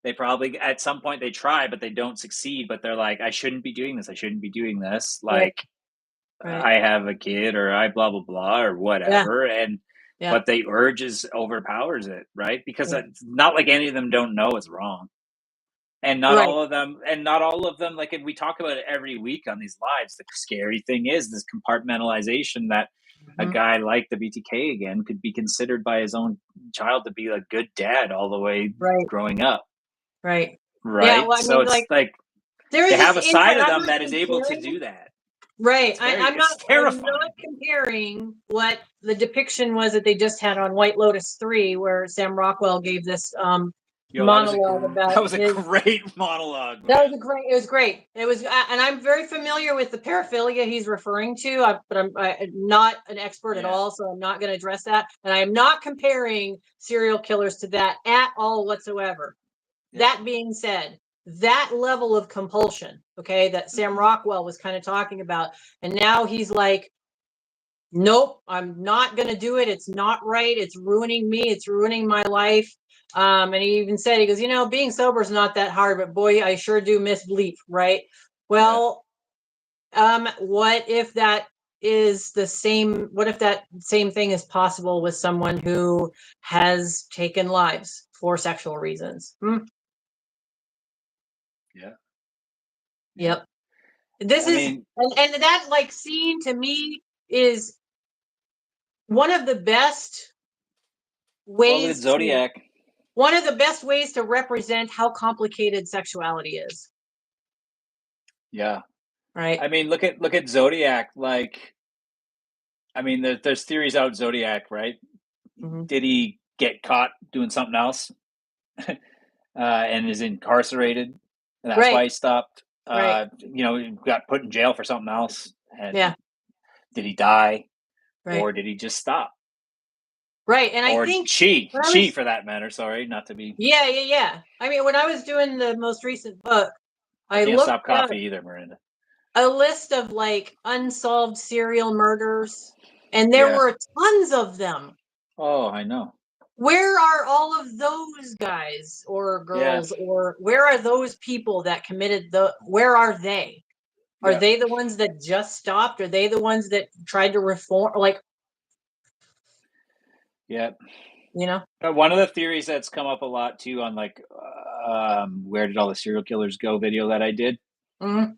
they probably at some point they try, but they don't succeed. But they're like, I shouldn't be doing this. I shouldn't be doing this. Like I have a kid, or I blah blah blah, or whatever, and but the urge is overpowers it, right? Because it's not like any of them don't know it's wrong. And not all of them, like, and we talk about it every week on these lives. The scary thing is this compartmentalization that a guy like the BTK again could be considered by his own child to be a good dad all the way growing up. Right. Right. Yeah, well, I So mean, it's like there they is have this a side of I'm them not that is able to comparing. do that. Right. I'm not terrifying. comparing what the depiction was that they just had on White Lotus 3, where Sam Rockwell gave this monologue about that was a great monologue. That was it was great. It was, and I'm very familiar with the paraphilia he's referring to, but I'm not an expert at all, so I'm not going to address that. And I am not comparing serial killers to that at all whatsoever. That being said, that level of compulsion, okay, that Sam Rockwell was kind of talking about, and now he's like, nope, I'm not going to do it. It's not right. It's ruining me. It's ruining my life. And he even said, he goes, being sober is not that hard, but boy, I sure do miss bleep, right? Well, what if that is the same? What if that same thing is possible with someone who has taken lives for sexual reasons? Yeah. Yep. This is, and that like scene to me is one of the best ways Zodiac. One of the best ways to represent how complicated sexuality is. Yeah. Right. I mean, look at Zodiac. Like, I mean, there's theories out Zodiac, right? Did he get caught doing something else, and is incarcerated, and that's why he stopped? He got put in jail for something else. And did he die, or did he just stop? Right, and or I think she for that matter. Sorry, not to be. Yeah. I mean, when I was doing the most recent book, I can't stop coffee either, Miranda. a list of like unsolved serial murders, and there were tons of them. Oh, I know. Where are all of those guys or girls, or where are those people that committed where are they? Are they the ones that just stopped? Are they the ones that tried to reform? Like, yeah. you know, One of the theories that's come up a lot too on like where did all the serial killers go video that I did. mhm,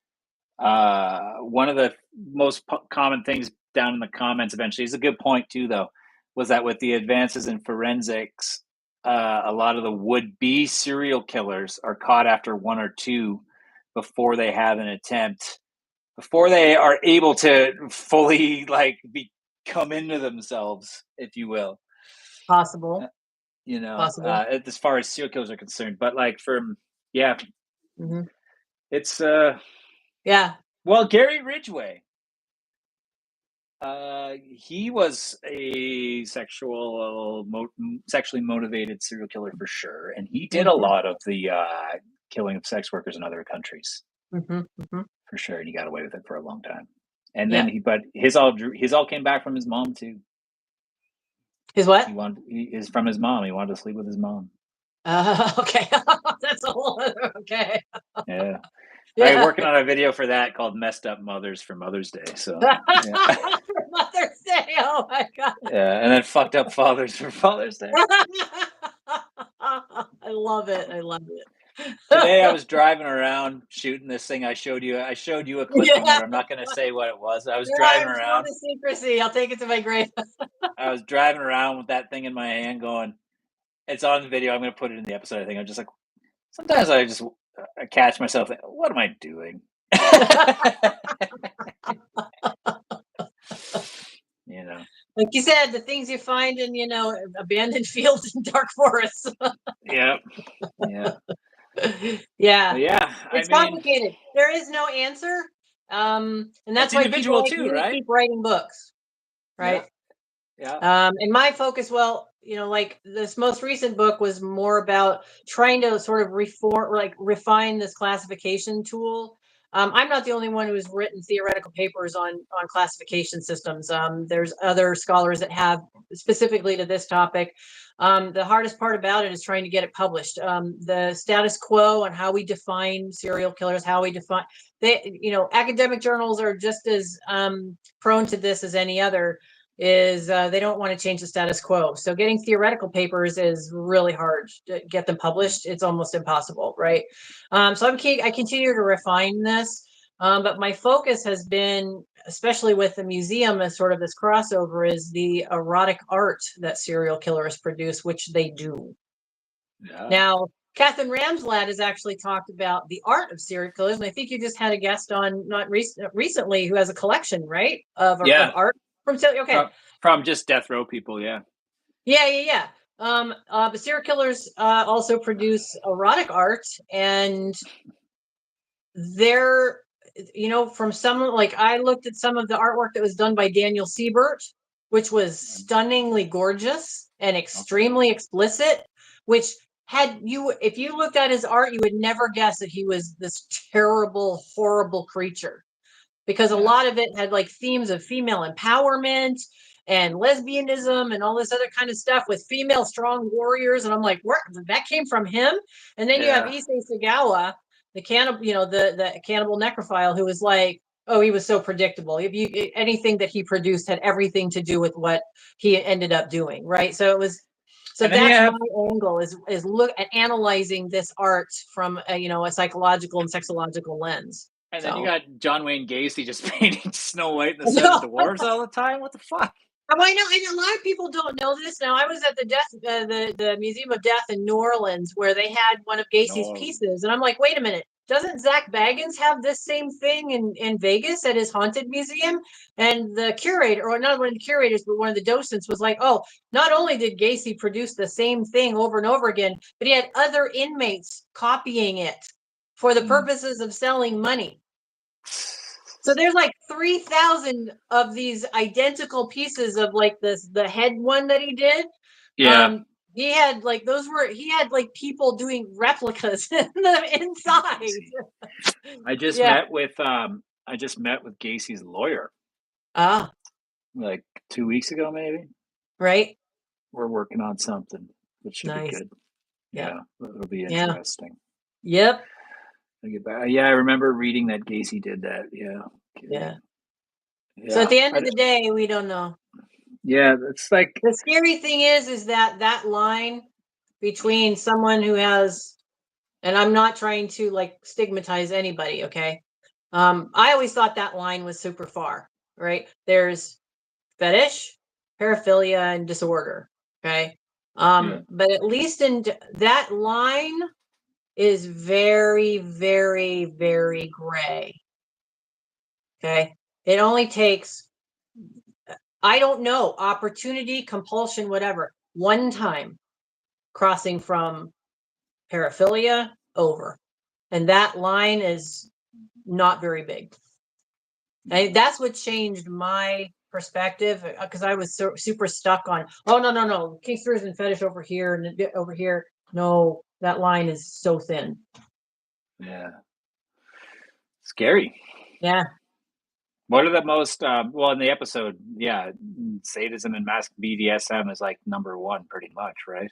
One of the most common things down in the comments eventually is a good point too, though, was that with the advances in forensics, a lot of the would-be serial killers are caught after one or two before they have an attempt, before they are able to fully like come into themselves, if you will. possible, You know, possible. as far as serial killers are concerned, but like from yeah, Hmm. it's Yeah. well, Gary Ridgway. He was a sexually motivated serial killer for sure, and he did a Hmm. lot of the killing of sex workers in other countries Hmm. Hmm. for sure, and he got away with it for a long time. And then Yeah. but his all came back from his mom too. His what? He is from his mom. He wanted to sleep with his mom. Okay. That's a whole other, okay. Yeah. I'm Yeah. working on a video for that called "Messed Up Mothers" for Mother's Day. So yeah, For Mother's Day. Oh my God. yeah, and then "Fucked Up Fathers" for Father's Day. I love it. I love it. Today I was driving around shooting this thing I showed you. I showed you a clipping of Yeah. it. I'm not going to say what it was. I was Yeah, driving I'm sure around. the secrecy. I'll take it to my grave. I was driving around with that thing in my hand going, it's on the video. I'm going to put it in the episode. I think I'm just like, sometimes I just catch myself. What am I doing? You know? Like you said, the things you find in, abandoned fields and dark forests. Yeah. Yeah. Yeah. But yeah, I It's mean, complicated. There is no answer. And it's that's why people individual like too, me right? keep writing books, Yeah. right? Yeah. And my focus, well, like this most recent book was more about trying to sort of refine this classification tool. I'm not the only one who's written theoretical papers on classification systems. There's other scholars that have specifically to this topic. The hardest part about it is trying to get it published. The status quo on how we define serial killers, how we define academic journals are just as prone to this as any other. Is they don't want to change the status quo. So getting theoretical papers is really hard to get them published. It's almost impossible, right? So I continue to refine this. But my focus has been, especially with the museum as sort of this crossover, is the erotic art that serial killers produce, which they do. Yeah. Now, Catherine Ramsland has actually talked about the art of serial killers, and I think you just had a guest on not recently who has a collection, right, of Yeah. art from serial. Okay, From just death row people. Yeah. yeah. But serial killers also produce erotic art, and they're, from someone like I looked at some of the artwork that was done by Daniel Siebert, which was stunningly gorgeous and extremely explicit, which if you looked at his art, you would never guess that he was this terrible, horrible creature, because a Yeah. lot of it had like themes of female empowerment and lesbianism and all this other kind of stuff with female strong warriors. And I'm like, where that came from him? And then you have Yeah. Issei Sagawa, the cannibal, the cannibal necrophile, who was like, oh, he was so predictable. If you anything that he produced had everything to do with what he ended up doing, right? So it was. So And then you that's my have angle is look at analyzing this art from a psychological and sexological lens. And then you So got John Wayne Gacy just painting Snow White and the Seven no. Dwarfs all the time. What the fuck? I know, and a lot of people don't know this. Now, I was at the Museum of Death in New Orleans, where they had one of Gacy's No. pieces, and I'm like, wait a minute, doesn't Zach Baggins have this same thing in Vegas at his haunted museum? And the curator, or not one of the curators, but one of the docents, was like, oh, not only did Gacy produce the same thing over and over again, but he had other inmates copying it for the purposes of selling money. So there's like 3,000 of these identical pieces of like the head one that he did. Yeah. He had like he had like people doing replicas in the inside. I just Yeah. met with I just met with Gacy's lawyer Ah, like 2 weeks ago, maybe. right. We're working on something, which should be Nice. good. Yeah. Yeah, it'll be Yeah. interesting. Yep. I get back. Yeah, I remember reading that Gacy did that. Yeah. Okay. Yeah. So at Yeah. the end of the day, we don't know. Yeah, it's like The scary thing is that line between someone who has, and I'm not trying to like stigmatize anybody, okay? I always thought that line was super far, right? There's fetish, paraphilia, and disorder, okay? yeah. But at least in that line is very, very, very gray. Okay. It only takes, I don't know, opportunity, compulsion, whatever, one time crossing from paraphilia over. And that line is not very big. And that's what changed my perspective because I was super stuck on, oh, no. Kinksters and fetish over here and over here. No, that line is so thin. Yeah. Scary. Yeah. What are the most well in the episode, yeah, sadism and mask BDSM is like number one pretty much, right?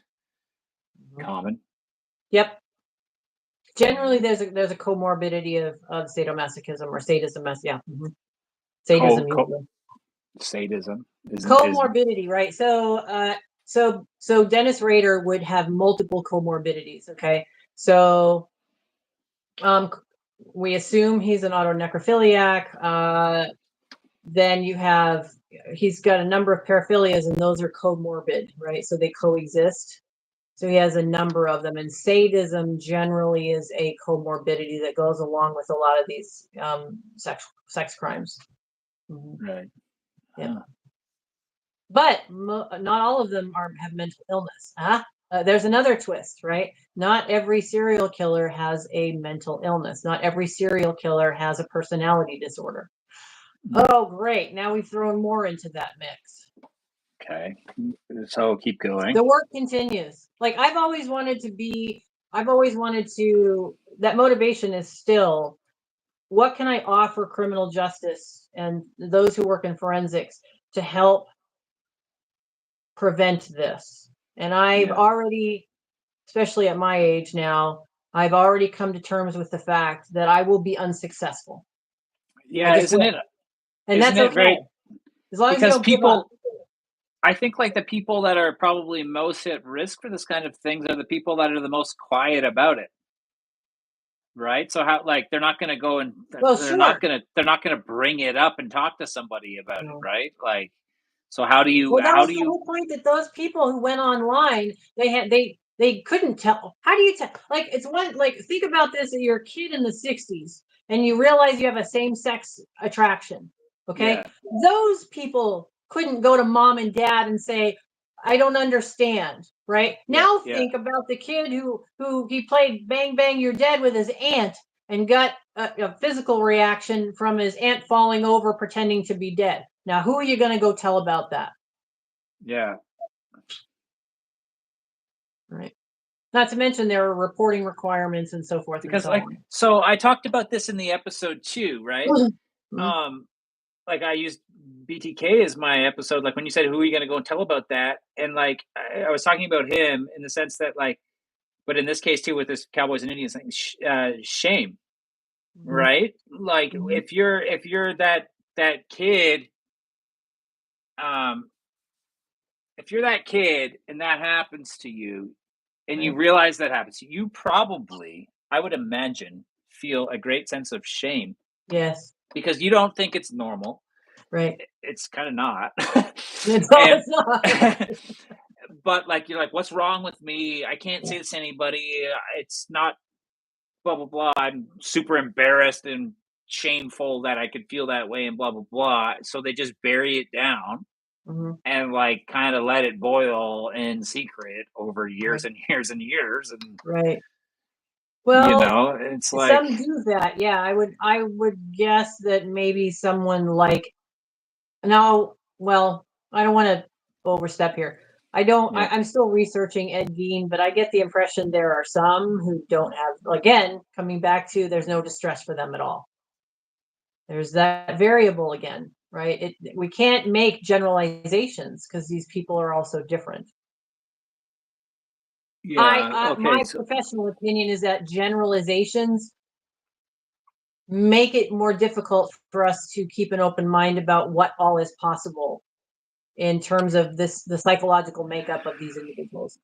Common. Yep. Generally, there's a comorbidity of sadomasochism or sadism. Yeah, sadism. Sadism is Comorbidity, right? So Dennis Rader would have multiple comorbidities. Okay, so we assume he's an autonecrophiliac. Then he's got a number of paraphilias, and those are comorbid, right? So they coexist. So he has a number of them, and sadism generally is a comorbidity that goes along with a lot of these sex crimes. right. Yeah, but not all of them have mental illness. There's another twist, right? Not every serial killer has a mental illness. Not every serial killer has a personality disorder. Oh, great! Now we've thrown more into that mix. Okay. So keep going. The work continues. Like I've always wanted to, that motivation is still, what can I offer criminal justice and those who work in forensics to help prevent this? And I've already, especially at my age now, I've already come to terms with the fact that I will be unsuccessful. Yeah, isn't it? And that's okay. Very, as long as you because don't give up. I think like the people that are probably most at risk for this kind of things are the people that are the most quiet about it. Right? So how like they're not going to go and they're not going to bring it up and talk to somebody about it, right? Like so how do you that was the whole point, that those people who went online, they couldn't tell. How do you tell? Like it's one, like think about this, that you're a kid in the 60s and you realize you have a same-sex attraction. Okay? Yeah. Those people couldn't go to mom and dad and say, I don't understand, right? Now think about the kid who he played Bang Bang You're Dead with his aunt and got a physical reaction from his aunt falling over pretending to be dead. Now, who are you going to go tell about that? Yeah. Right. Not to mention there are reporting requirements and so forth. Because and so I talked about this in the episode too, right? Like I used BTK as my episode. Like when you said, who are you going to go and tell about that? And like, I was talking about him in the sense that like, but in this case too, with this Cowboys and Indians thing, shame, right? Like if you're that kid, if you're that kid and that happens to you and you realize that happens to you, you probably, I would imagine, feel a great sense of shame. Yes. Because you don't think it's normal. Right. It's kind of not. It's not. But like, you're like, what's wrong with me? I can't say this to anybody. It's not blah, blah, blah. I'm super embarrassed and shameful that I could feel that way and blah, blah, blah. So they just bury it down. And like kind of let it boil in secret over years and years and years. And well, it's like some do that. Yeah, I would guess that maybe someone like now. Well, I don't want to overstep here. I'm still researching Ed Gein, but I get the impression there are some who don't have. Again, coming back to, there's no distress for them at all. There's that variable again, right? We can't make generalizations because these people are also different. Yeah. Okay. My So professional opinion is that generalizations make it more difficult for us to keep an open mind about what all is possible in terms of the psychological makeup of these individuals.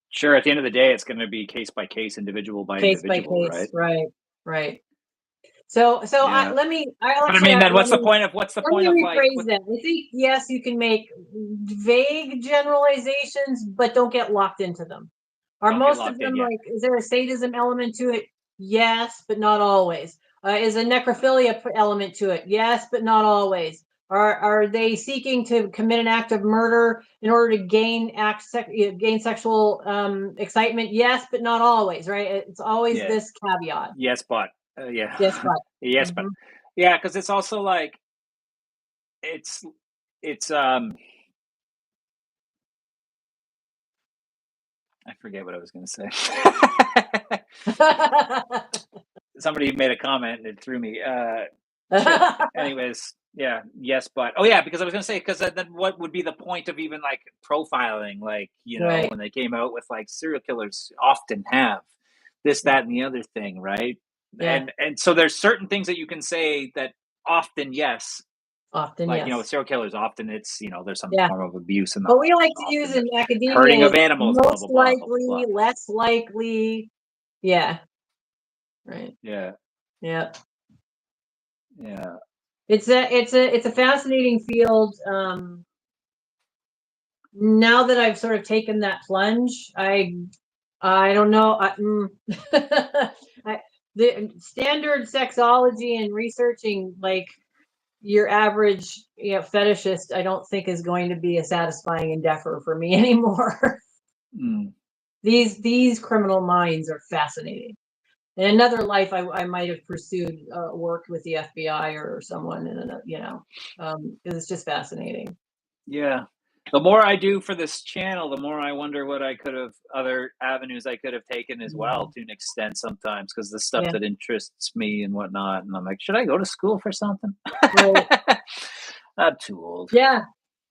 sure. At the end of the day, it's going to be case by case, individual by Case by individual, case, right? right. So Yeah. But I actually, mean, then let what's the me point of like rephrase that. I think, yes, you can make vague generalizations, but don't get locked into them. Are don't get most of locked in them yet? like, is there a sadism element to it? Yes, but not always. Is a necrophilia element to it? Yes, but not always. Are they seeking to commit an act of murder in order to gain sexual excitement? Yes, but not always, right? It's always Yeah. this caveat. Yes, but yeah. Yes, but. Yes, but Mhm. yeah, because it's also like it's it's. I forget what I was going to say. Somebody made a comment and it threw me. Shit. Anyways, yeah, yes, but oh yeah, because I was gonna say because then what would be the point of even like profiling? Like Right. when they came out with like serial killers often have this, Yeah. that, and the other thing, right? Yeah. And so there's certain things that you can say that often yes, Often, like with yes. serial killers, often it's there's some Yeah. form of abuse and What we like to use often in hurting academia of is animals, blah blah most blah blah blah likely, blah. less likely. Yeah. Right. Yeah, Yeah. yeah, It's a fascinating field. Now that I've sort of taken that plunge, I don't know. The standard sexology and researching like your average, fetishist, I don't think is going to be a satisfying endeavor for me anymore. mm, These criminal minds are fascinating. In another life, I might have pursued worked with the FBI or someone in another, because it's just fascinating. yeah. The more I do for this channel, the more I wonder what I could have other avenues I could have taken as well Mhm. to an extent sometimes because the stuff Yeah, that interests me and whatnot. And I'm like, should I go to school for something? right. I'm too old. Yeah.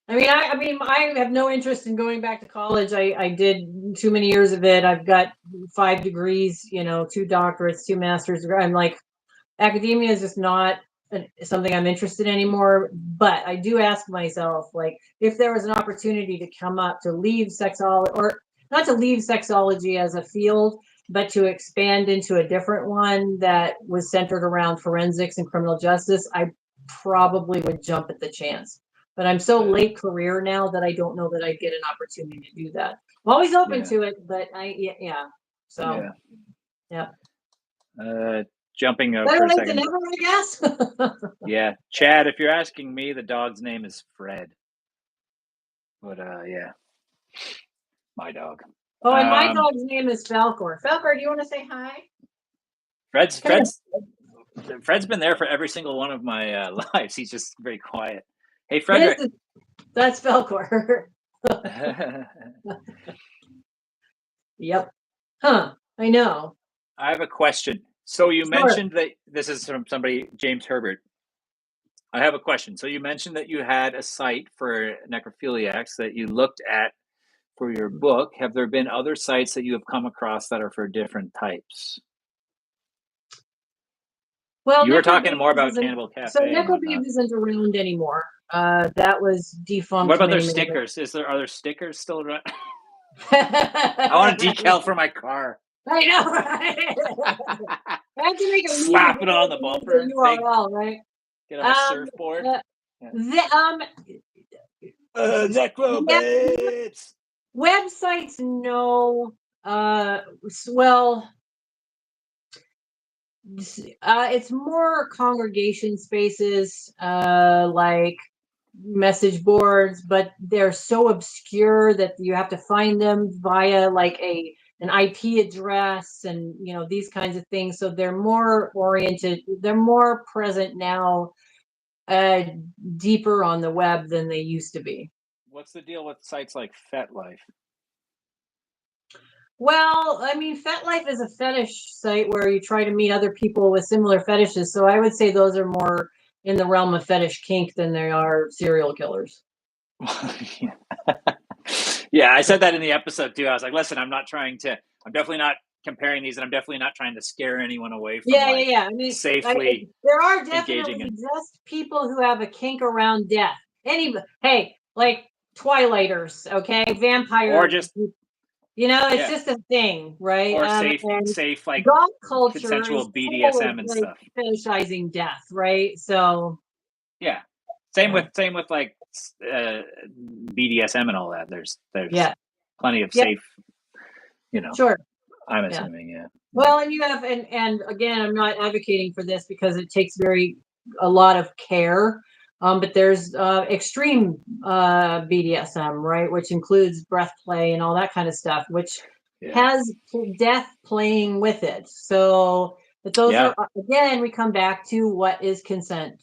I have no interest in going back to college. I did too many years of it. I've got 5 degrees, 2 doctorates, 2 master's. I'm like, academia is just not something I'm interested in anymore. But I do ask myself, like, if there was an opportunity to come up to leave sexology, or not to leave sexology as a field, but to expand into a different one that was centered around forensics and criminal justice, I probably would jump at the chance. But I'm so Yeah, late career now that I don't know that I'd get an opportunity to do that. I'm always open yeah, to it, but yeah. So yeah. yeah, Jumping out better for a late than second. never, I guess. Yeah, Chad, if you're asking me, the dog's name is Fred. But yeah, my dog. Oh, and my Um, dog's name is Falcor. Falcor, do you want to say hi? Fred's Come Fred's Fred's been there for every single one of my lives. He's just very quiet. Hey, here. Frederick. That's Falcor. Yep. Huh. I know. I have a question. So you Sure. mentioned that this is from somebody, James Herbert. I have a question. So you mentioned that you had a site for necrophiliacs that you looked at for your book. Have there been other sites that you have come across that are for different types? Well, You were talking more Necrobabes about isn't Cannibal so Cafe and whatnot. Necrobabes isn't around anymore. That was What defunct about their many, many years. stickers? Are there stickers still around? I want a Right. decal for my car. I know, right? I have to make a new Slap it on the bumper. Big. URL, right? Get on a Um, surfboard. uh, Yeah. the, um, yeah, Necrobabes. websites, no. Well, it's more congregation spaces, like message boards, but they're so obscure that you have to find them via like an IP address and these kinds of things. So they're more oriented, they're more present now, uh, deeper on the web than they used to be. What's the deal with sites like FetLife? Well, I mean, FetLife is a fetish site where you try to meet other people with similar fetishes. So I would say those are more in the realm of fetish kink than they are serial killers. Yeah, I said that in the episode too. I was like, listen, I'm definitely not comparing these, and I'm definitely not trying to scare anyone away from Yeah. I mean, safely there are engaging definitely in. just people who have a kink around death. Hey, like Twilighters, okay, vampires, Or just it's just a thing, right? Or And safe like God culture is consensual full of BDSM and like stuff. fetishizing death, right? So yeah, same with like BDSM and all that. There's plenty of safe, sure. I'm assuming, yeah. Well, and you have, and again, I'm not advocating for this because it takes a lot of care. But there's extreme BDSM, right, which includes breath play and all that kind of stuff, which has death playing with it. So, but those are, again, we come back to what is consent.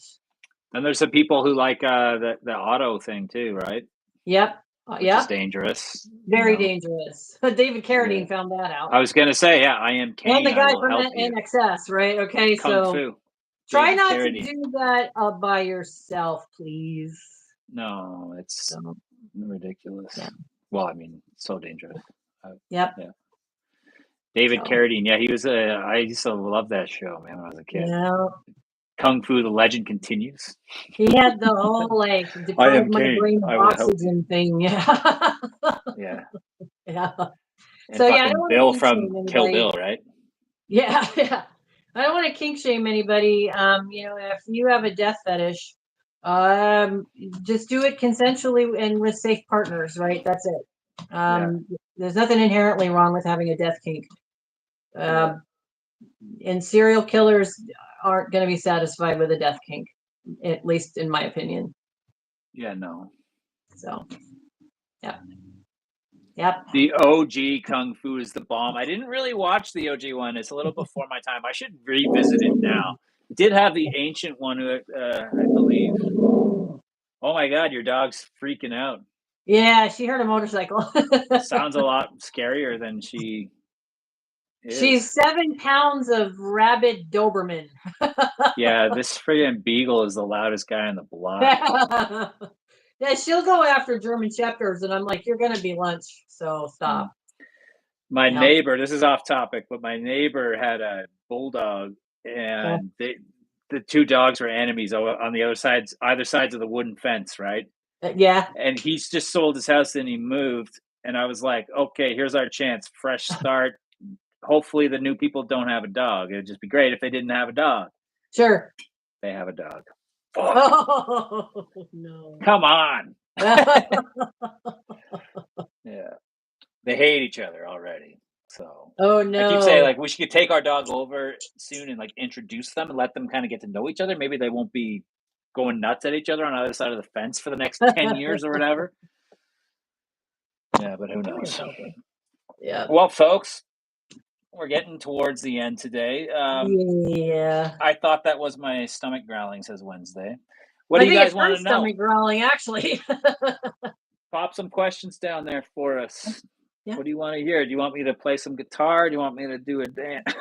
And there's some people who like the auto thing too, right? Yep. Which is dangerous. Very dangerous. But David Carradine found that out. I was going to say, I am Kane. And the guy from help you. NXS, right? Okay, Kung Fu. Try David not Carradine. to do that by yourself, please. No, it's ridiculous. Yeah. Well, I mean, so dangerous. Yep. Yeah. David Carradine. He was I used to love that show, man, when I was a kid. Yeah. Kung Fu, the legend continues. He had the whole deprive my brain of oxygen thing. Yeah. Yeah. Yeah. And so I don't want Bill to from Kill Bill, right? Yeah. I don't want to kink shame anybody. If you have a death fetish, just do it consensually and with safe partners, right? That's it. There's nothing inherently wrong with having a death kink. And serial killers aren't going to be satisfied with a death kink, at least in my opinion. Yeah, no. So, Yep. The OG Kung Fu is the bomb. I didn't really watch the OG one. It's a little before my time. I should revisit it now. It did have the ancient one, I believe. Oh my God, your dog's freaking out. Yeah, she heard a motorcycle. Sounds a lot scarier than she is. She's 7 pounds of rabid Doberman. Yeah, this friggin' beagle is the loudest guy on the block. Yeah, she'll go after German Shepherds, and I'm like, you're going to be lunch, so stop. My neighbor, this is off topic, but my neighbor had a bulldog, and the two dogs were enemies on either sides of the wooden fence, right? Yeah. And he's just sold his house and he moved. And I was like, okay, here's our chance. Fresh start. Hopefully the new people don't have a dog. It'd just be great if they didn't have a dog. Sure. They have a dog. Oh, no. Come on. Yeah. They hate each other already. So oh no. I keep saying we should take our dog over soon and introduce them and let them kind of get to know each other. Maybe they won't be going nuts at each other on the other side of the fence for the next 10 years or whatever. Yeah, but who knows? Yeah. Well, folks, we're getting towards the end today. I thought that was my stomach growling, says Wednesday. What do you guys want to know? Stomach growling, actually. Pop some questions down there for us. Yeah. What do you want to hear? Do you want me to play some guitar? Do you want me to do a dance?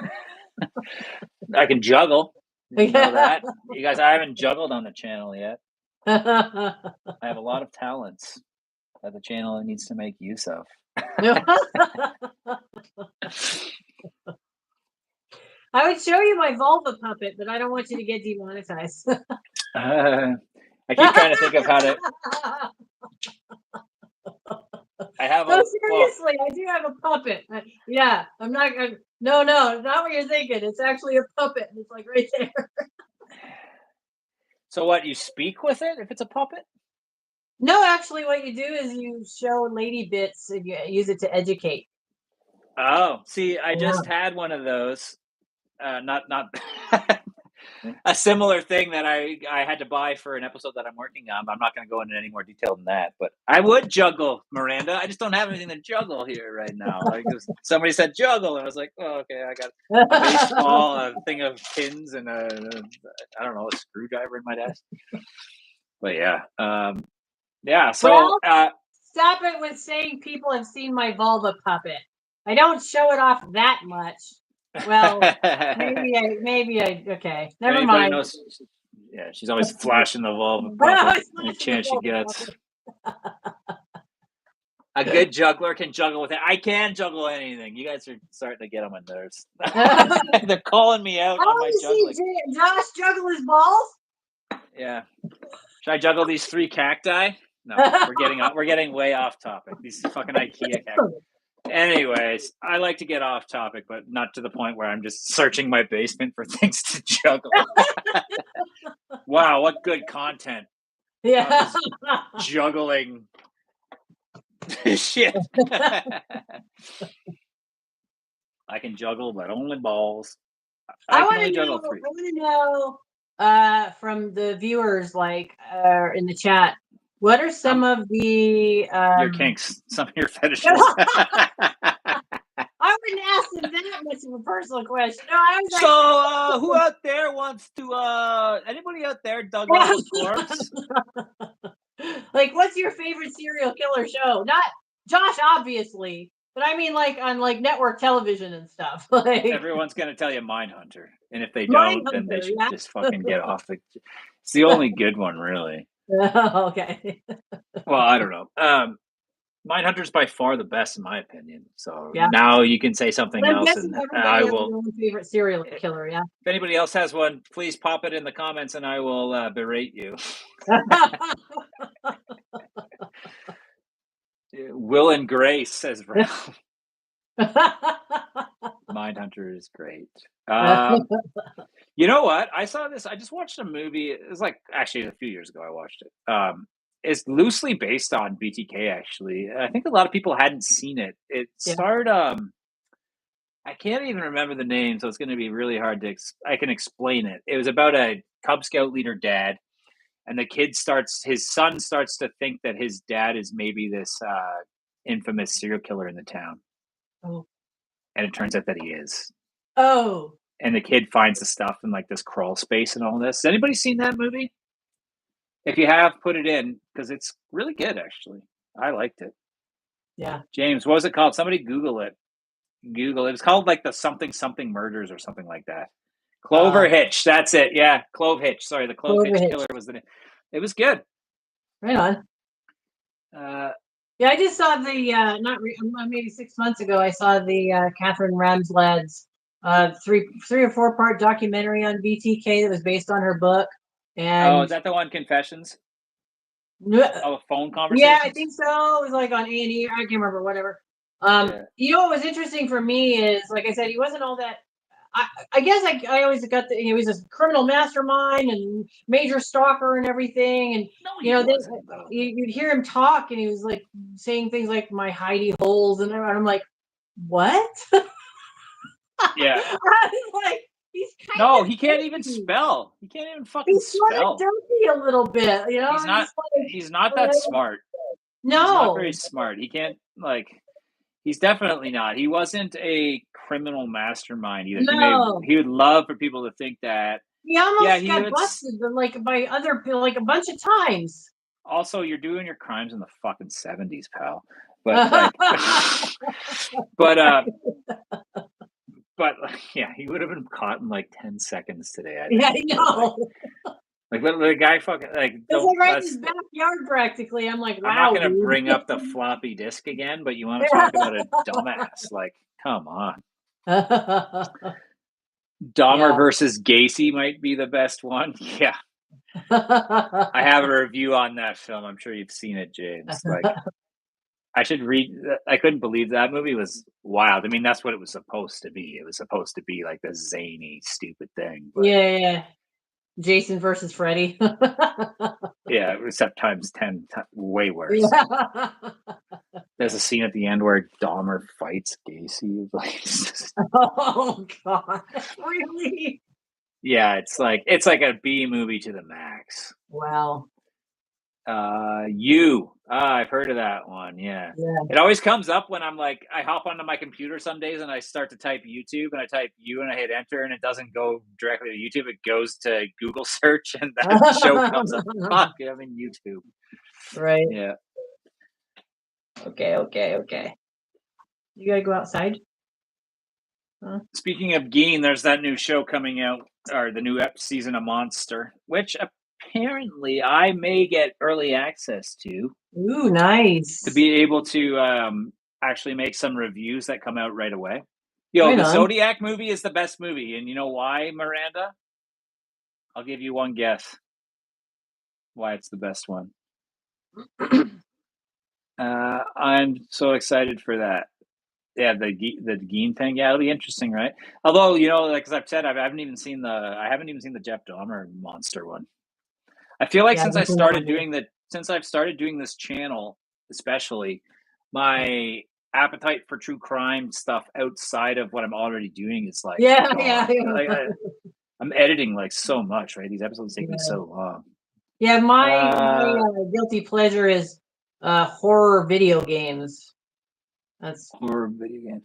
I can juggle. You know that. You guys, I haven't juggled on the channel yet. I have a lot of talents that the channel needs to make use of. I would show you my vulva puppet, but I don't want you to get demonetized. I keep trying to think of how to. I have seriously, I do have a puppet. Yeah, I'm not. No, not what you're thinking. It's actually a puppet. It's right there. So what? You speak with it if it's a puppet? No, actually, what you do is you show lady bits and you use it to educate. Oh, see, I just had one of those. Not a similar thing that I had to buy for an episode that I'm working on. But I'm not going to go into any more detail than that. But I would juggle, Miranda. I just don't have anything to juggle here right now. Somebody said juggle, and I was like, oh, okay, I got a baseball, a thing of pins, and I don't know, a screwdriver in my desk. But yeah. So stop it with saying people have seen my vulva puppet. I don't show it off that much. Well, maybe I. Okay, never mind. Yeah, she's always flashing the vulva puppet any chance she gets. A good juggler can juggle with it. I can juggle anything. You guys are starting to get on my nerves. They're calling me out on my juggling. See Josh juggle his balls? Yeah. Should I juggle these 3 cacti? No, we're getting way off topic. These fucking IKEA cacti. Anyways, I like to get off topic, but not to the point where I'm just searching my basement for things to juggle. Wow, what good content. Yeah. Juggling shit. I can juggle, but only balls. I want to know from the viewers, like in the chat, what are some of the your kinks, some of your fetishes? I wouldn't ask them that much of a personal question. No, I was so, who out there wants to? Anybody out there dug up a corpse? Like, what's your favorite serial killer show? Not Josh, obviously, but I mean, like on like network television and stuff. Like everyone's gonna tell you Mindhunter, and if they don't, then they should just fucking get off it. It's the only good one, really. Okay. Well, I don't know. Mindhunter's by far the best in my opinion. So now you can say something else, and I will. Favorite serial killer, yeah. If anybody else has one, please pop it in the comments, and I will berate you. Will and Grace says Ralph. Mindhunter is great. You know what? I saw this. I just watched a movie. It was like actually a few years ago. I watched it. It's loosely based on BTK. Actually, I think a lot of people hadn't seen it. It starred. I can't even remember the name, so it's going to be really hard to. I can explain it. It was about a Cub Scout leader dad, and his son starts to think that his dad is maybe this infamous serial killer in the town. Oh. And it turns out that he is. Oh. And the kid finds the stuff in like this crawl space and all this. Has anybody seen that movie? If you have, put it in because it's really good, actually. I liked it. Yeah. James, what was it called? Somebody Google it. It was called like the something murders or something like that. Clover Hitch. That's it. Yeah. Clove Hitch. Sorry. The Clove Hitch killer was the name. It was good. Right on. Yeah, I just saw the maybe 6 months ago. I saw the Catherine Ramslad's 3 or 4 part documentary on BTK that was based on her book. And is that the one, Confessions? A phone conversation? Yeah, I think so. It was like on A&E. I can't remember. Whatever. You know what was interesting for me is, like I said, he wasn't all that. I guess I always got he was a criminal mastermind and major stalker and everything, and you'd hear him talk, and he was like saying things like "my hidey holes," and I'm like, "What?" Yeah. I was like, he can't even spell. He can't even fucking spell. He's sort of dirty a little bit, you know. He's not that smart. No, he's not very smart. He can't He's definitely not. He wasn't a criminal mastermind either. No. He would love for people to think that. He almost got busted, by other people, like a bunch of times. Also, you're doing your crimes in the fucking 70s, pal. But he would have been caught in like 10 seconds today. I know. Like the guy fucking it's right in his backyard practically. I'm like, wow. I'm not gonna bring up the floppy disk again, but you want to talk about a dumbass? Like, come on. Dahmer versus Gacy might be the best one. Yeah. I have a review on that film. I'm sure you've seen it, James. Like, I should read. I couldn't believe that movie was wild. I mean, that's what it was supposed to be. It was supposed to be like this zany, stupid thing. But yeah. Jason versus Freddy. Yeah, except times 10, way worse. Yeah. There's a scene at the end where Dahmer fights Gacy. Oh God, really? Yeah, it's like a B movie to the max. Wow. I've heard of that one. Yeah. It always comes up when I'm like, I hop onto my computer some days and I start to type YouTube and I type you and I hit enter and it doesn't go directly to YouTube. It goes to Google search and that show comes up. Fuck, I'm in YouTube. Right. Yeah. Okay. You gotta go outside. Speaking of Geen, there's that new show coming out, or the new season of Monster, which apparently I may get early access to Ooh, nice. be able to actually make some reviews that come out right away. Yo, Right the on. Zodiac movie is the best movie, and you know why, Miranda? I'll give you one guess why it's the best one. I'm so excited for that. Yeah, the Geen thing. Yeah, it'll be interesting, right? Although, like as I've said, I haven't even seen the Jeff Dahmer monster one. I feel like Yeah, since I I haven't seen that started one either. doing since I've started doing this channel, especially, my appetite for true crime stuff outside of what I'm already doing is like Yeah, gone. Like, yeah. I'm editing like so much, right? These episodes take me Yeah. so long. Yeah, my guilty pleasure is horror video games. That's Horror video games.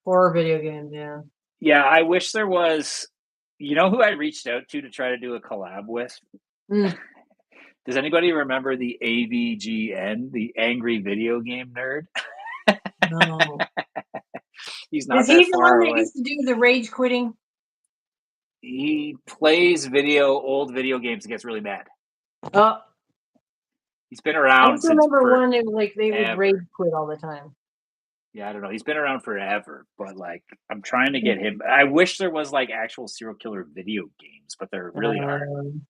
horror video games, yeah. Yeah, I wish there was. You know who I reached out to try to do a collab with? Mm. Does anybody remember the AVGN, the Angry Video Game Nerd? No. He's Is not he that the one far that away. used to do the rage quitting? He plays old video games and gets really mad. Oh, He's been I around just since remember one that like they would rage forever. quit all the time. Yeah, I don't know. He's been around forever, but like I'm trying to get him. I wish there was like actual serial killer video games, but there really aren't.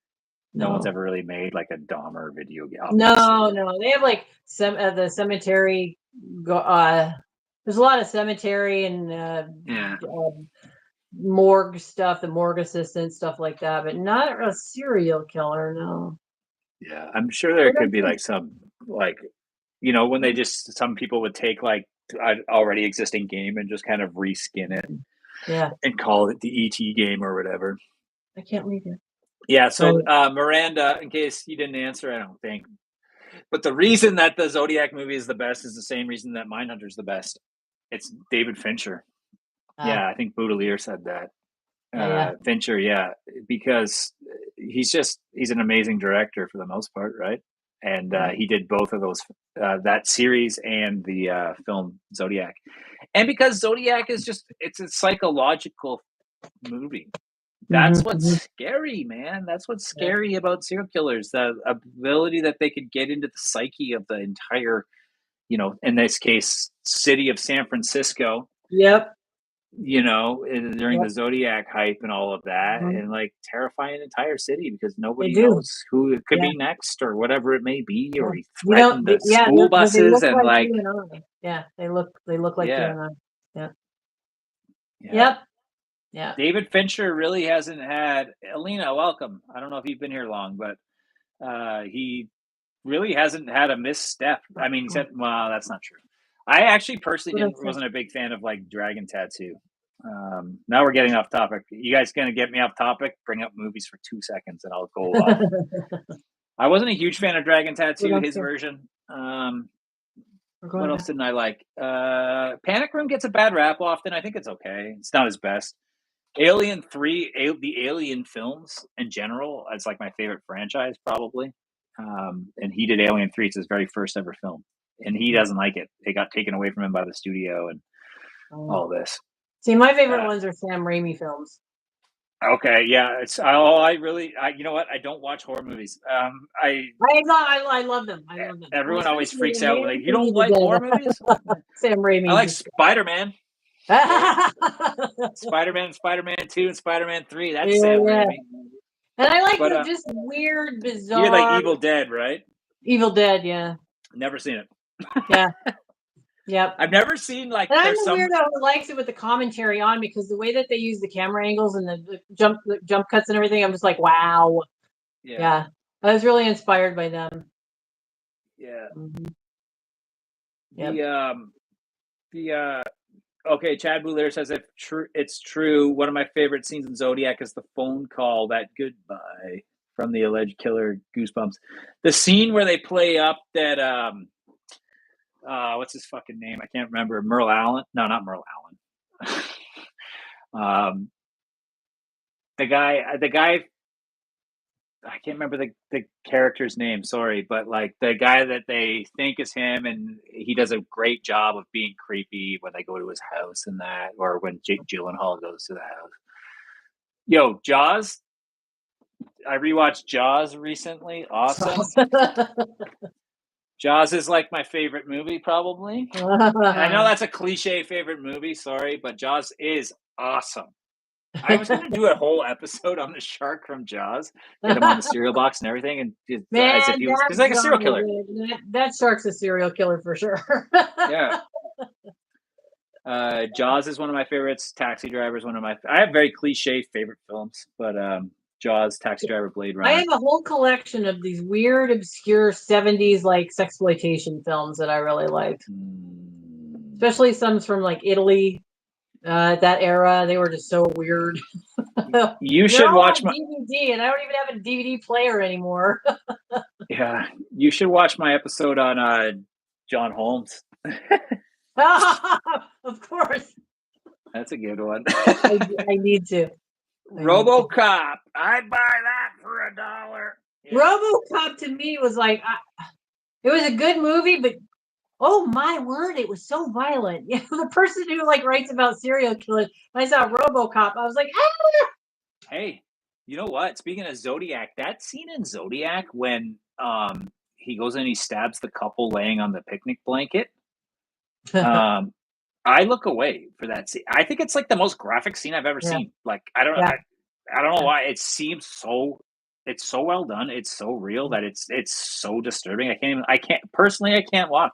No one's No. ever really made like a Dahmer video game. No. They have like some the cemetery. There's a lot of cemetery and Yeah. morgue stuff, the morgue assistant stuff like that, but not a serial killer. No. Yeah, I'm sure there could be like some like when some people would take like an already existing game and just kind of reskin it Yeah, and call it the ET game or whatever. I can't leave here. Yeah, so Miranda, in case you didn't answer, I don't think. But the reason that the Zodiac movie is the best is the same reason that Mindhunter's the best. It's David Fincher. Yeah, I think Baudelaire said that. Yeah. Fincher, yeah, because he's an amazing director for the most part, right? And he did both of those, that series and the film Zodiac. And because Zodiac is it's a psychological movie. That's what's scary, man. That's what's scary about serial killers. The ability that they could get into the psyche of the entire, in this case, city of San Francisco. Yep. During the Zodiac hype and all of that, and like terrify an entire city because nobody do. knows who it could be next or whatever it may be, or he You know, threatened the school they buses look and like like, you and I. Yeah, they look like you and I. Yeah. yeah. Yep. Yeah. David Fincher really hasn't had Alina. Welcome. I don't know if you've been here long, but he really hasn't had a misstep. I mean, he said, well, that's not true. I actually personally wasn't a big fan of like Dragon Tattoo. Now we're getting off topic. You guys gonna get me off topic? Bring up movies for 2 seconds and I'll go off. I wasn't a huge fan of Dragon Tattoo, his version. What else didn't I like? Panic Room gets a bad rap often. I think it's okay. It's not his best. Alien 3, the Alien films in general, it's like my favorite franchise probably. And he did Alien 3. It's his very first ever film. And he doesn't like it. It got taken away from him by the studio and all this. See, my favorite ones are Sam Raimi films. Okay, yeah. You know what? I don't watch horror movies. I love them. I love them. Everyone always freaks out like, you don't like horror movies? Sam Raimi. I like Spider-Man. Spider-Man 2, and Spider-Man 3. That's Sam Raimi. And I like the just weird, bizarre. You like Evil Dead, right? Evil Dead, yeah. Never seen it. Yeah. Yep. I've never seen like. And I'm the weirdo who likes it with the commentary on because the way that they use the camera angles and the jump cuts and everything, I'm just like, wow. Yeah. I was really inspired by them. Yeah. Yep. Okay, Chad Boulaire says it's true. One of my favorite scenes in Zodiac is the phone call, that goodbye from the alleged killer. Goosebumps. The scene where they play up that what's his fucking name? I can't remember. Merle Allen? No, not Merle Allen. The guy I can't remember the character's name, sorry, but like the guy that they think is him, and he does a great job of being creepy when they go to his house and that, or when Jake Gyllenhaal goes to the house. Yo, Jaws. I rewatched Jaws recently. Awesome. Jaws is like my favorite movie, probably. I know that's a cliche favorite movie, sorry, but Jaws is awesome. I was going to do a whole episode on the shark from Jaws, get him on the cereal box and everything, and Man, as if he was, because like a serial killer. That shark's a serial killer for sure. Yeah. Jaws is one of my favorites. Taxi Driver is one of my. I have very cliche favorite films, but Jaws, Taxi Driver, Blade Runner. I have a whole collection of these weird, obscure 70s like sexploitation films that I really liked. Especially some from like Italy, that era. They were just so weird. You should watch my DVD, and I don't even have a DVD player anymore. Yeah, you should watch my episode on John Holmes. Of course. That's a good one. I need to. RoboCop. I'd buy that for $1. Yeah. RoboCop to me was like, it was a good movie, but oh my word, it was so violent. Yeah, the person who like writes about serial killers, when I saw RoboCop, I was like, ah! Hey, you know what? Speaking of Zodiac, that scene in Zodiac when he goes and he stabs the couple laying on the picnic blanket. I look away for that scene. I think it's like the most graphic scene I've ever seen. Like I don't know why it seems so. It's so well done. It's so real that it's so disturbing. I can't watch.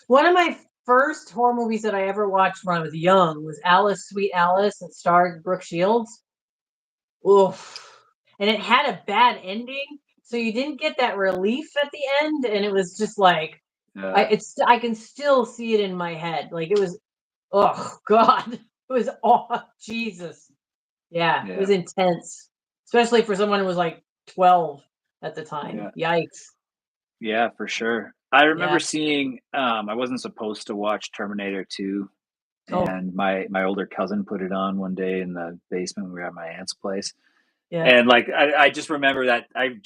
One of my first horror movies that I ever watched when I was young was Alice, Sweet Alice, and starred Brooke Shields. Oof. And it had a bad ending, so you didn't get that relief at the end, and it was just like I can still see it in my head. Like it was, oh God, it was Jesus. Yeah, it was intense, especially for someone who was like 12 at the time. Yikes. Yeah, for sure. I remember seeing. I wasn't supposed to watch Terminator 2, and my older cousin put it on one day in the basement. We were at my aunt's place. Yeah. And like I just remember that I've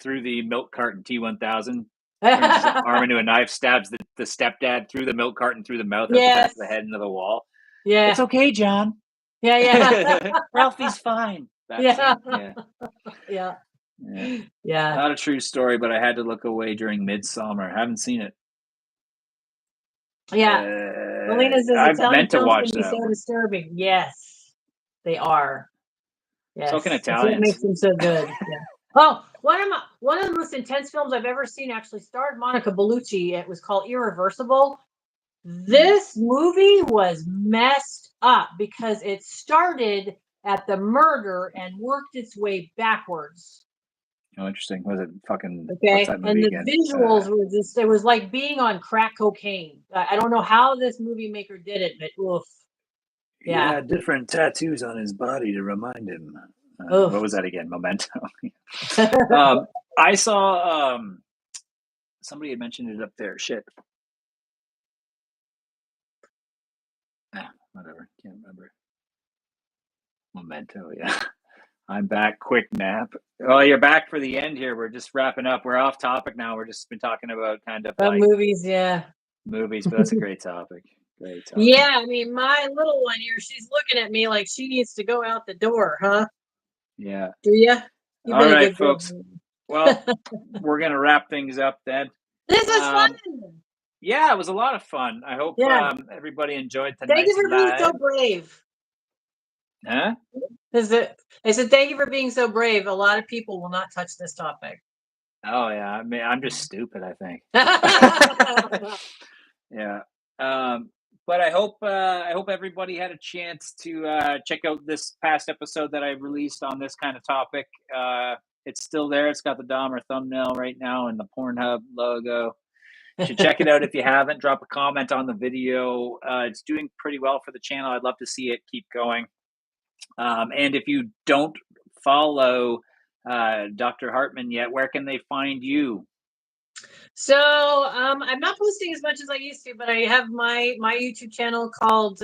through the milk carton T1000, turns his arm into a knife, stabs the stepdad through the milk carton through the mouth, at the back of the head into the wall. Yeah, it's okay, John. Yeah. Ralphie's fine. Yeah. Not a true story, but I had to look away during Midsummer. I haven't seen it. Yeah. Melina says Italian films can be so disturbing. Yes, they are. Yes. So can Italians. That's what makes them so good. Yeah. Oh, one of the most intense films I've ever seen actually starred Monica Bellucci. It was called Irreversible. This movie was messed up because it started at the murder and worked its way backwards. Oh, interesting. Was it fucking okay? What's that movie and the again? Visuals were just, it was like being on crack cocaine. I don't know how this movie maker did it, but oof. Yeah. He had different tattoos on his body to remind him. What was that again? Memento. I saw somebody had mentioned it up there. Shit. Whatever. Can't remember. Memento, yeah. I'm back. Quick nap. Oh, you're back for the end here. We're just wrapping up. We're off topic now. We're just been talking about kind of like movies, yeah. Movies, but that's a great topic. Great topic. Yeah, I mean, my little one here, she's looking at me like she needs to go out the door, huh? Yeah. Do you? All right, folks. Well, we're going to wrap things up then. This was fun. Yeah, it was a lot of fun. I hope everybody enjoyed tonight's Thank you for being so brave. Huh? I said, thank you for being so brave. A lot of people will not touch this topic. Oh, yeah. I mean, I'm just stupid, I think. Yeah. But I hope everybody had a chance to check out this past episode that I released on this kind of topic. It's still there. It's got the Dahmer thumbnail right now and the Pornhub logo. You should check it out if you haven't. Drop a comment on the video. It's doing pretty well for the channel. I'd love to see it keep going. And if you don't follow Dr. Hartmann yet, where can they find you? So I'm not posting as much as I used to, but I have my YouTube channel called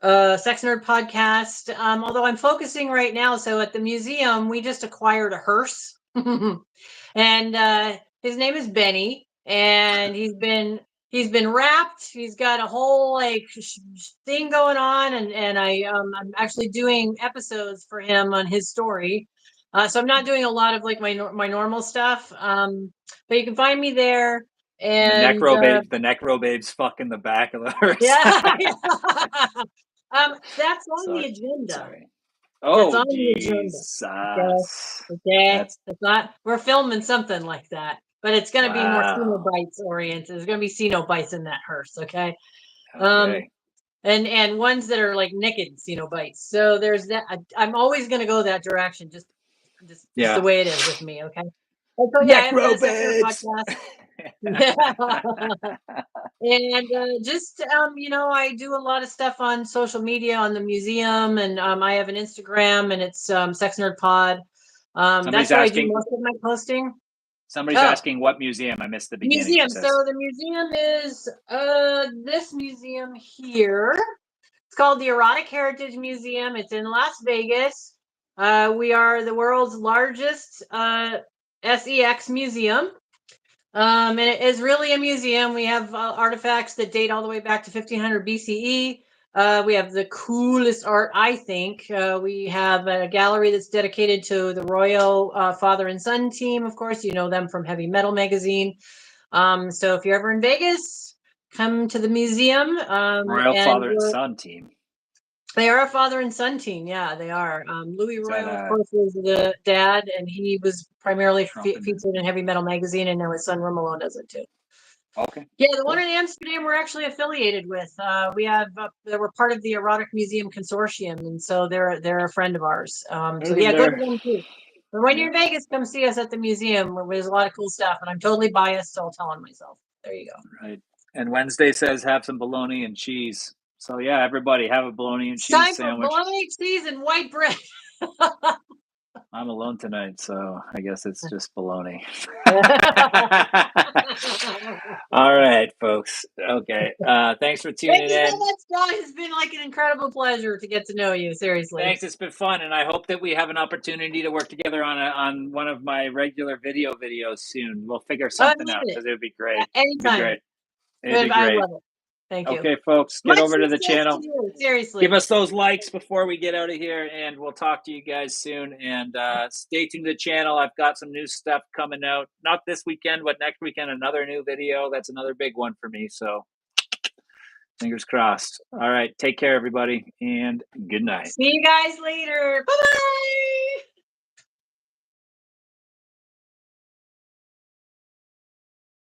Sex Nerd podcast. Although I'm focusing right now, so at the museum we just acquired a hearse, and his name is Benny, and he's been wrapped. He's got a whole like thing going on, and I'm actually doing episodes for him on his story. So I'm not doing a lot of like my normal stuff. But you can find me there. And the necrobabe's fucking the back of the hearse. yeah. That's on the agenda. Sorry. That's Oh, on the agenda. Okay. It's not. We're filming something like that, but it's going to be more Cenobites oriented. There's going to be Cenobites in that hearse. Okay. And ones that are like naked Cenobites. So there's that. I'm always going to go that direction. Just the way it is with me. Okay. So yeah, necrobabes. And just I do a lot of stuff on social media, on the museum, and I have an Instagram, and it's Sex Nerd Pod. That's where I do most of my posting. Somebody's asking what museum. I missed the beginning. Museum. So the museum is this museum here. It's called the Erotic Heritage Museum. It's in Las Vegas. We are the world's largest sex museum. And it is really a museum. We have artifacts that date all the way back to 1500 BCE. We have the coolest art, I think. We have a gallery that's dedicated to the Royal Father and Son team. Of course, you know them from Heavy Metal magazine. So if you're ever in Vegas, come to the museum. Royal Father and Son team. They are a father and son team. Yeah, they are. Louis Royal, of course, was the dad, and he was primarily featured in Heavy Metal magazine, and now his son Romulo does it too. Okay. Yeah, the one in Amsterdam we're actually affiliated with. We have they were part of the Erotic Museum Consortium, and so they're a friend of ours. So yeah, go to them too. But when you're in Vegas, come see us at the museum. There's a lot of cool stuff, and I'm totally biased, so I'll tell on myself. There you go. Right. And Wednesday says have some bologna and cheese. So yeah, everybody have a bologna and cheese sandwich. Time for bologna, cheese, and white bread. I'm alone tonight, so I guess it's just bologna. All right, folks. Okay. Thanks for tuning in. Thank you so much, John. It's been like an incredible pleasure to get to know you. Seriously. Thanks. It's been fun, and I hope that we have an opportunity to work together on one of my regular videos soon. We'll figure something out because it would be great. Anytime. It'd be great. I love it. Thank you. Okay, folks, get over to the channel. Seriously. Give us those likes before we get out of here, and we'll talk to you guys soon. And stay tuned to the channel. I've got some new stuff coming out. Not this weekend, but next weekend, another new video. That's another big one for me. So fingers crossed. All right. Take care, everybody, and good night. See you guys later. Bye-bye.